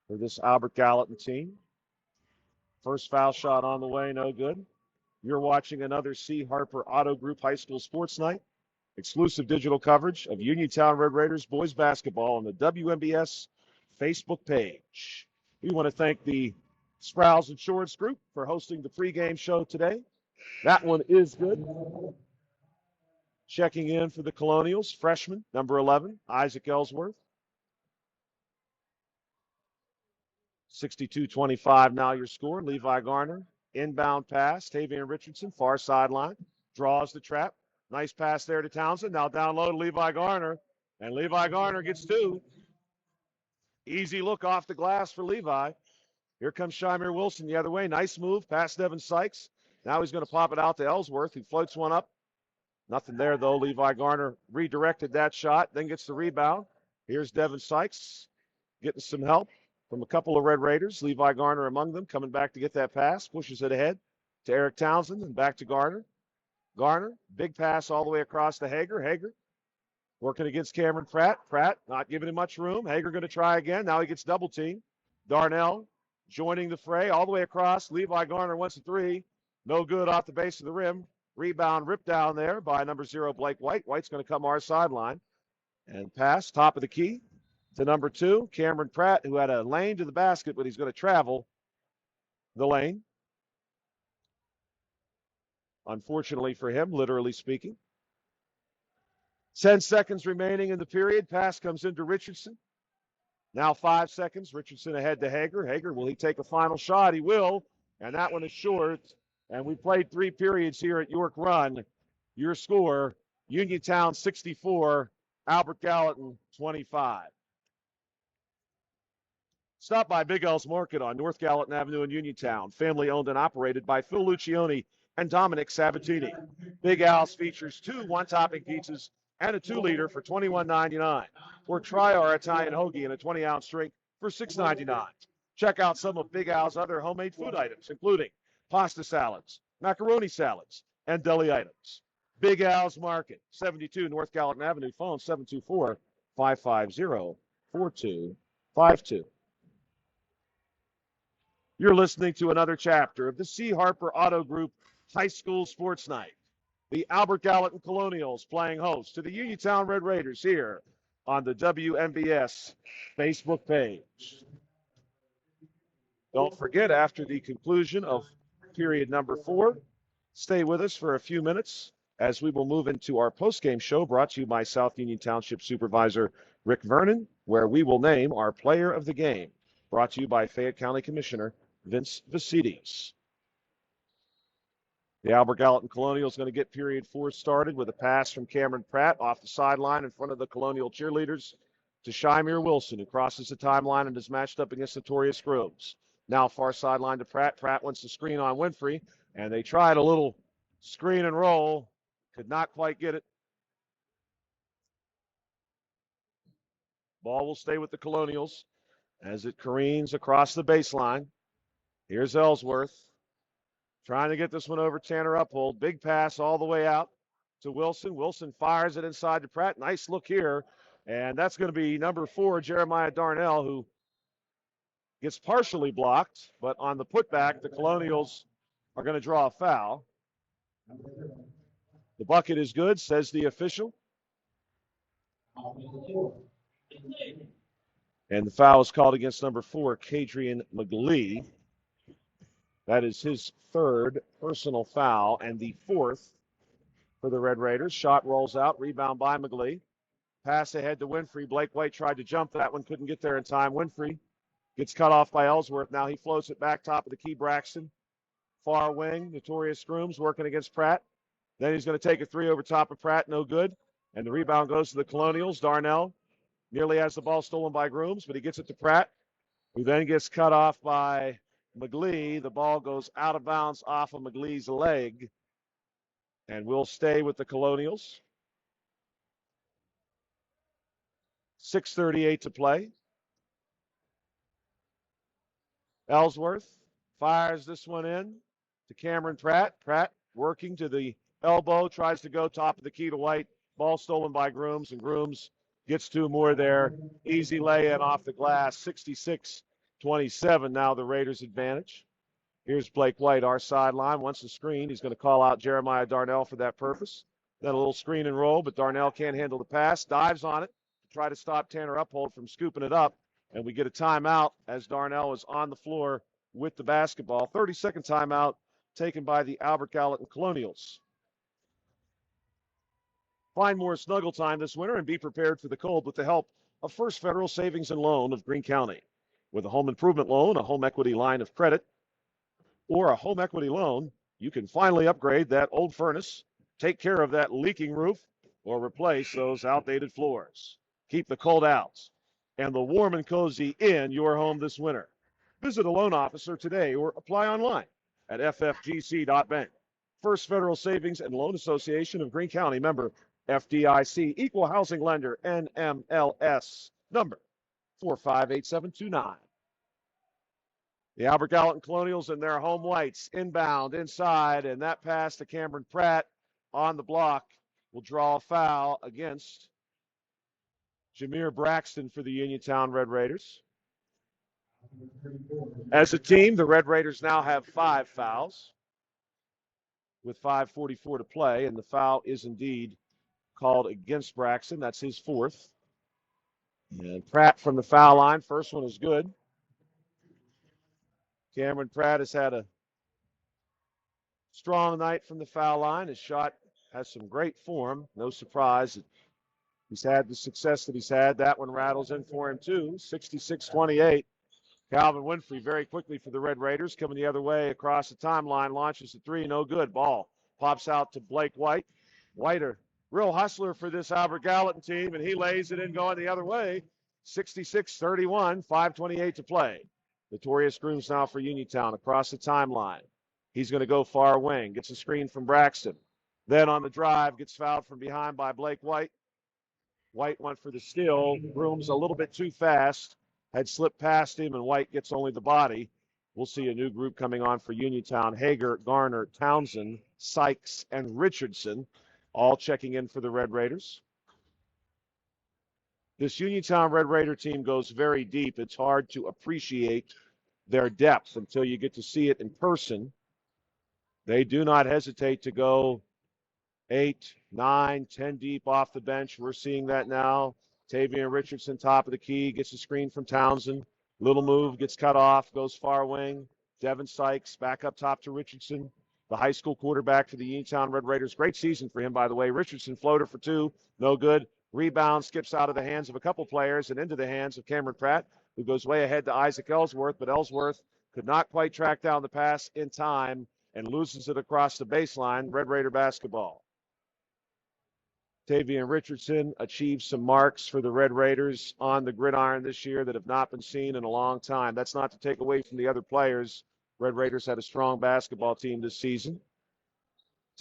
for this Albert Gallatin team. First foul shot on the way, no good. You're watching another C. Harper Auto Group High School Sports Night. Exclusive digital coverage of Uniontown Red Raiders boys basketball on the WMBS Facebook page. We want to thank the Sprouse Insurance Group for hosting the pregame show today. That one is good. Checking in for the Colonials, freshman, number 11, Isaac Ellsworth. 62-25 now your score. Levi Garner, inbound pass. Tavian Richardson, far sideline, draws the trap. Nice pass there to Townsend. Now down low to Levi Garner, and Levi Garner gets 2. Easy look off the glass for Levi. Here comes Shymir Wilson the other way. Nice move past Devin Sykes. Now he's going to pop it out to Ellsworth, who floats one up. Nothing there, though. Levi Garner redirected that shot, then gets the rebound. Here's Devin Sykes getting some help from a couple of Red Raiders. Levi Garner among them, coming back to get that pass. Pushes it ahead to Eric Townsend and back to Garner. Garner, big pass all the way across to Hager. Hager working against Cameron Pratt. Pratt not giving him much room. Hager going to try again. Now he gets double teamed. Darnell joining the fray all the way across. Levi Garner wants a 3. No good off the base of the rim. Rebound ripped down there by number 0, Blake White. White's going to come our sideline and pass top of the key to number 2, Cameron Pratt, who had a lane to the basket, but he's going to travel the lane. Unfortunately for him, literally speaking. 10 seconds remaining in the period. Pass comes into Richardson. Now 5 seconds. Richardson ahead to Hager. Hager, will he take a final shot? He will. And that one is short. And we played 3 periods here at York Run. Your score, Uniontown 64, Albert Gallatin 25. Stop by Big L's Market on North Gallatin Avenue in Uniontown. Family owned and operated by Phil Lucioni and Dominic Sabatini. Big Al's features 2 one-topping pizzas and a 2-liter for $21.99. Or try our Italian hoagie in a 20-ounce drink for $6.99. Check out some of Big Al's other homemade food items, including pasta salads, macaroni salads, and deli items. Big Al's Market, 72 North Gallatin Avenue, phone 724-550-4252. You're listening to another chapter of the C. Harper Auto Group High School Sports Night. The Albert Gallatin Colonials playing host to the Uniontown Red Raiders here on the WMBS Facebook page. Don't forget, after the conclusion of period number 4, stay with us for a few minutes as we will move into our postgame show brought to you by South Union Township Supervisor Rick Vernon, where we will name our player of the game, brought to you by Fayette County Commissioner Vince Vicides. The Albert Gallatin Colonials going to get period 4 started with a pass from Cameron Pratt off the sideline in front of the Colonial cheerleaders to Shymir Wilson, who crosses the timeline and is matched up against Notorious Groves. Now far sideline to Pratt. Pratt wants to screen on Winfrey, and they tried a little screen and roll. Could not quite get it. Ball will stay with the Colonials as it careens across the baseline. Here's Ellsworth trying to get this one over Tanner Uphold. Big pass all the way out to Wilson. Wilson fires it inside to Pratt. Nice look here. And that's going to be number 4, Jeremiah Darnell, who gets partially blocked. But on the putback, the Colonials are going to draw a foul. The bucket is good, says the official. And the foul is called against number 4, Kadrian McGlee. That is his 3rd personal foul and the 4th for the Red Raiders. Shot rolls out, rebound by McGlee. Pass ahead to Winfrey. Blake White tried to jump that one, couldn't get there in time. Winfrey gets cut off by Ellsworth. Now he floats it back top of the key. Braxton, far wing. Notorious Scrooms working against Pratt. Then he's going to take a 3 over top of Pratt. No good. And the rebound goes to the Colonials. Darnell nearly has the ball stolen by Grooms, but he gets it to Pratt, who then gets cut off by McGlee. The ball goes out of bounds off of McGlee's leg and will stay with the Colonials. 6:38 to play. Ellsworth fires this one in to Cameron Pratt. Pratt working to the elbow, tries to go top of the key to White. Ball stolen by Grooms, and Grooms gets 2 more there. Easy lay-in off the glass. 66-27 now the Raiders' advantage. Here's Blake White, our sideline. Wants the screen. He's going to call out Jeremiah Darnell for that purpose. Then a little screen and roll, but Darnell can't handle the pass. Dives on it to try to stop Tanner Uphold from scooping it up. And we get a timeout as Darnell is on the floor with the basketball. 30-second timeout taken by the Albert Gallatin Colonials. Find more snuggle time this winter and be prepared for the cold with the help of First Federal Savings and Loan of Greene County. With a home improvement loan, a home equity line of credit, or a home equity loan, you can finally upgrade that old furnace, take care of that leaking roof, or replace those outdated floors. Keep the cold out and the warm and cozy in your home this winter. Visit a loan officer today or apply online at ffgc.bank. First Federal Savings and Loan Association of Greene County, member FDIC, equal housing lender, NMLS, number 458729. The Albert Gallatin Colonials in their home whites, inbound, inside, and that pass to Cameron Pratt on the block will draw a foul against Jameer Braxton for the Uniontown Red Raiders. As a team, the Red Raiders now have 5 fouls with 5:44 to play, and the foul is indeed called against Braxton. That's his 4th. And Pratt from the foul line. First one is good. Cameron Pratt has had a strong night from the foul line. His shot has some great form. No surprise. He's had the success that he's had. That one rattles in for him, too. 66-28. Calvin Winfrey very quickly for the Red Raiders. Coming the other way across the timeline. Launches a 3. No good. Ball pops out to Blake White. White, a real hustler for this Albert Gallatin team, and he lays it in going the other way. 66-31. 5:28 to play. Notorious Grooms now for Uniontown across the timeline. He's going to go far wing. Gets a screen from Braxton. Then on the drive, gets fouled from behind by Blake White. White went for the steal. Grooms a little bit too fast. Had slipped past him, and White gets only the body. We'll see a new group coming on for Uniontown. Hager, Garner, Townsend, Sykes, and Richardson all checking in for the Red Raiders. This Uniontown Red Raider team goes very deep. It's hard to appreciate their depth until you get to see it in person. They do not hesitate to go 8, 9, 10 deep off the bench. We're seeing that now. Tavian Richardson, top of the key, gets a screen from Townsend. Little move, gets cut off, goes far wing. Devin Sykes back up top to Richardson, the high school quarterback for the Uniontown Red Raiders. Great season for him, by the way. Richardson floater for 2, no good. Rebound skips out of the hands of a couple players and into the hands of Cameron Pratt, who goes way ahead to Isaac Ellsworth, but Ellsworth could not quite track down the pass in time and loses it across the baseline. Red Raider basketball. Tavian Richardson achieved some marks for the Red Raiders on the gridiron this year that have not been seen in a long time. That's not to take away from the other players. Red Raiders had a strong basketball team this season.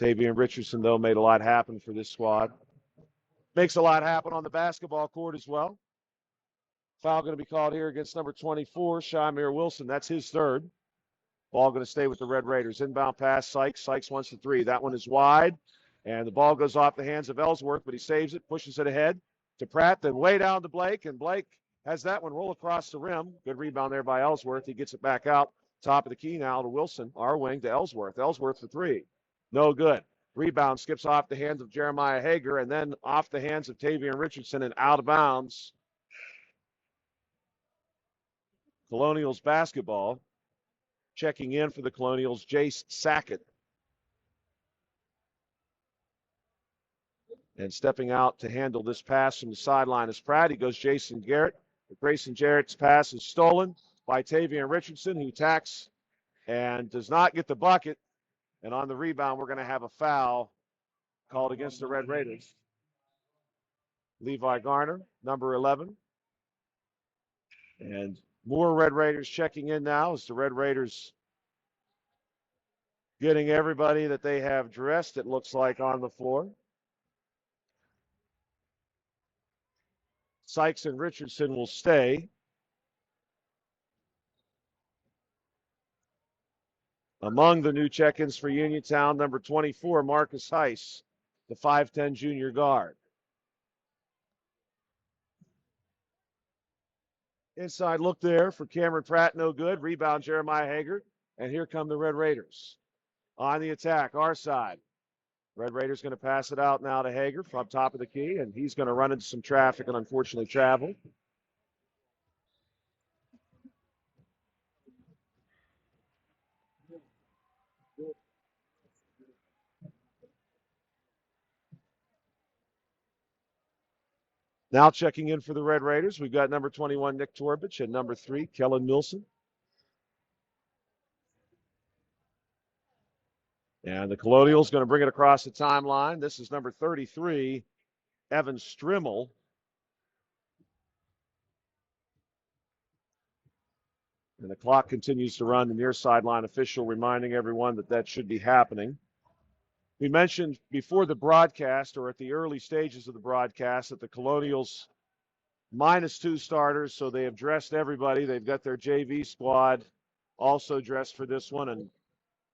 Tavian Richardson, though, made a lot happen for this squad. Makes a lot happen on the basketball court as well. Foul going to be called here against number 24, Shamir Wilson. That's his third. Ball going to stay with the Red Raiders. Inbound pass, Sykes. Sykes wants the three. That one is wide. And the ball goes off the hands of Ellsworth, but he saves it, pushes it ahead to Pratt, then way down to Blake. And Blake has that one roll across the rim. Good rebound there by Ellsworth. He gets it back out. Top of the key now to Wilson. Our wing to Ellsworth. Ellsworth for three. No good. Rebound skips off the hands of Jeremiah Hager and then off the hands of Tavian Richardson and out of bounds. Colonials basketball. Checking in for the Colonials, Jace Sackett. And stepping out to handle this pass from the sideline is Pratt. He goes Jason Garrett. Grayson Jarrett's pass is stolen by Tavian Richardson, who tacks and does not get the bucket. And on the rebound, we're going to have a foul called against the Red Raiders. Levi Garner, number 11. And more Red Raiders checking in now as the Red Raiders getting everybody that they have dressed, it looks like, on the floor. Sykes and Richardson will stay. Among the new check-ins for Uniontown, number 24, Marcus Heiss, the 5'10 junior guard. Inside look there for Cameron Pratt, no good. Rebound, Jeremiah Hager. And here come the Red Raiders. On the attack, our side. Red Raiders going to pass it out now to Hager from top of the key, and he's going to run into some traffic and unfortunately travel. Now checking in for the Red Raiders, we've got number 21, Nick Torbich, and number 3, Kellen Milson. And the Colonials going to bring it across the timeline. This is number 33, Evan Strimmel. And the clock continues to run. The near sideline official reminding everyone that that should be happening. We mentioned before the broadcast, or at the early stages of the broadcast, that the Colonials -2 starters, so they have dressed everybody. They've got their JV squad also dressed for this one. And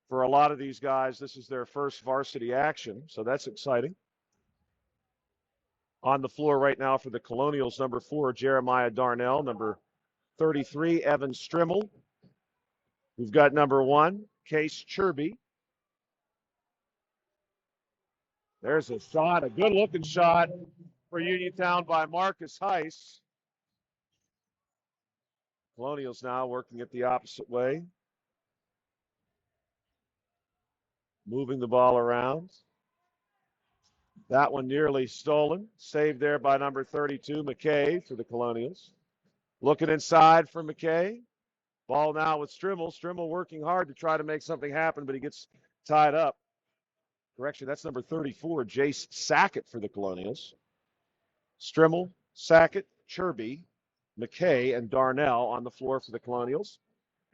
for a lot of these guys, this is their first varsity action, so that's exciting. On the floor right now for the Colonials, number 4, Jeremiah Darnell, number 33, Evan Strimmel. We've got number 1, Case Chirby. There's a shot, a good-looking shot for Uniontown by Marcus Heiss. Colonials now working it the opposite way. Moving the ball around. That one nearly stolen. Saved there by number 32, McKay, for the Colonials. Looking inside for McKay. Ball now with Strimmel. Strimmel working hard to try to make something happen, but he gets tied up. Correction, that's number 34, Jace Sackett for the Colonials. Strimmel, Sackett, Chirby, McKay, and Darnell on the floor for the Colonials.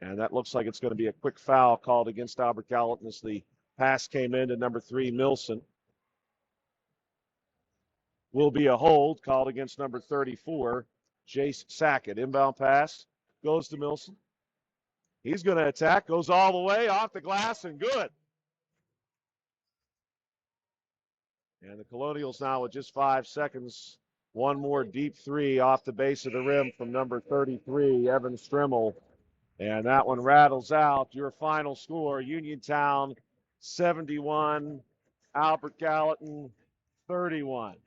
And that looks like it's going to be a quick foul called against Albert Gallatin as the pass came in to number 3, Milson. Will be a hold called against number 34, Jace Sackett. Inbound pass goes to Milson. He's going to attack, goes all the way off the glass, and good. And the Colonials now with just 5 seconds. One more deep three off the base of the rim from number 33, Evan Strimmel. And that one rattles out. Your final score, Uniontown 71, Albert Gallatin 31.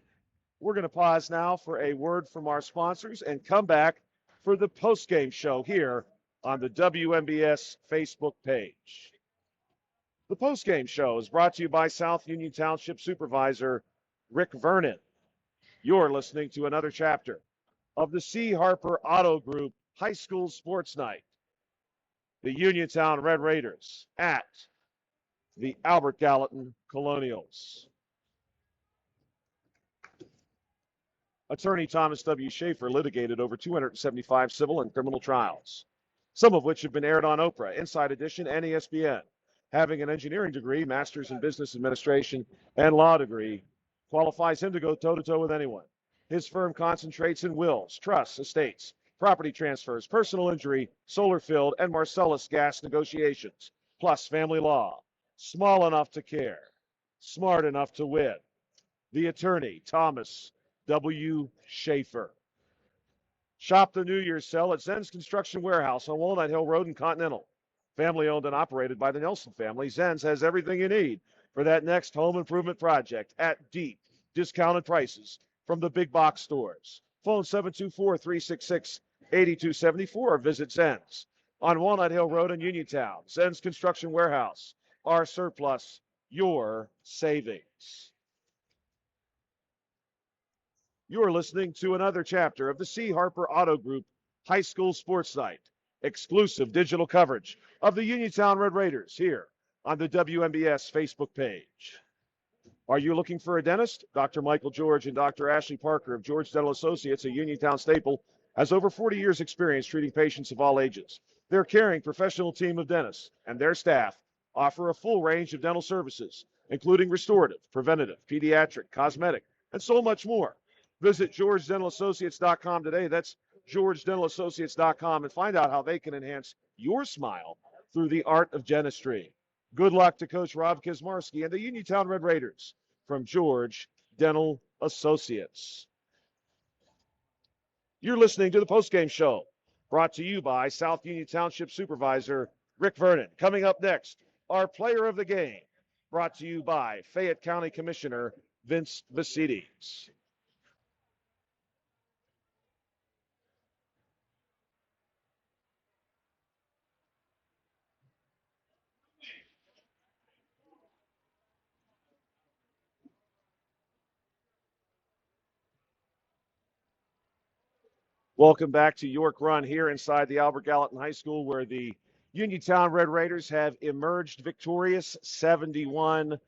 We're going to pause now for a word from our sponsors and come back for the postgame show here on the WMBS Facebook page. The postgame show is brought to you by South Union Township Supervisor Rick Vernon. You're listening to another chapter of the C. Harper Auto Group High School Sports Night. The Uniontown Red Raiders at the Albert Gallatin Colonials. Attorney Thomas W. Schaefer litigated over 275 civil and criminal trials, some of which have been aired on Oprah, Inside Edition, and ESPN. Having an engineering degree, master's in business administration, and law degree qualifies him to go toe-to-toe with anyone. His firm concentrates in wills, trusts, estates, property transfers, personal injury, solar field, and Marcellus gas negotiations, plus family law. Small enough to care, smart enough to win. The attorney, Thomas W. Schaefer. Shop the New Year's sale at Zen's Construction Warehouse on Walnut Hill Road in Continental. Family owned and operated by the Nelson family, Zen's has everything you need for that next home improvement project at deep discounted prices from the big box stores. Phone 724-366-8274 or visit Zen's on Walnut Hill Road in Uniontown. Zen's Construction Warehouse. Our surplus, your savings. You're listening to another chapter of the C. Harper Auto Group High School Sports Night. Exclusive digital coverage of the Uniontown Red Raiders here on the WMBS Facebook page. Are you looking for a dentist? Dr. Michael George and Dr. Ashley Parker of George Dental Associates, a Uniontown staple, has over 40 years' experience treating patients of all ages. Their caring professional team of dentists and their staff offer a full range of dental services, including restorative, preventative, pediatric, cosmetic, and so much more. Visit GeorgeDentalAssociates.com today. That's GeorgeDentalAssociates.com and find out how they can enhance your smile through the art of dentistry. Good luck to Coach Rob Kizmarski and the Uniontown Red Raiders from George Dental Associates. You're listening to the postgame show, brought to you by South Union Township Supervisor Rick Vernon. Coming up next, our player of the game, brought to you by Fayette County Commissioner Vince Vicides. Welcome back to York Run here inside the Albert Gallatin High School, where the Uniontown Red Raiders have emerged victorious 71-31.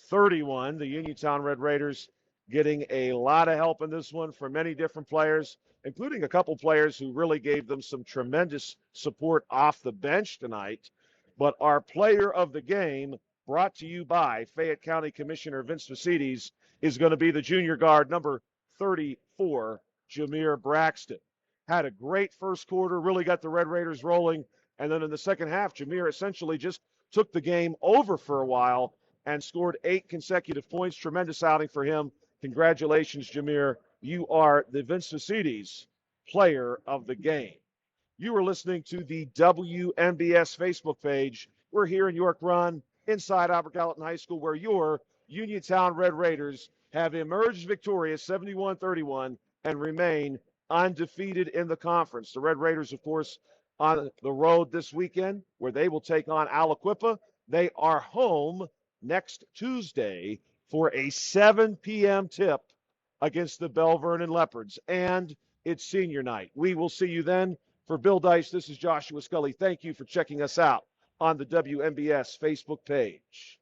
The Uniontown Red Raiders getting a lot of help in this one from many different players, including a couple players who really gave them some tremendous support off the bench tonight. But our player of the game, brought to you by Fayette County Commissioner Vince Vicides, is going to be the junior guard, number 34, Jameer Braxton. Had a great first quarter, really got the Red Raiders rolling. And then in the second half, Jameer essentially just took the game over for a while and scored 8 consecutive points. Tremendous outing for him. Congratulations, Jameer. You are the Vince Vicides player of the game. You are listening to the WMBS Facebook page. We're here in York Run, inside Albert Gallatin High School, where your Uniontown Red Raiders have emerged victorious 71-31 and remain undefeated in the conference. The Red Raiders, of course, on the road this weekend, where they will take on Aliquippa. They are home next Tuesday for a 7 p.m. tip against the Bell Vernon Leopards, and it's senior night. We will see you then. For Bill Dice, this is Joshua Scully. Thank you for checking us out on the WMBS Facebook page.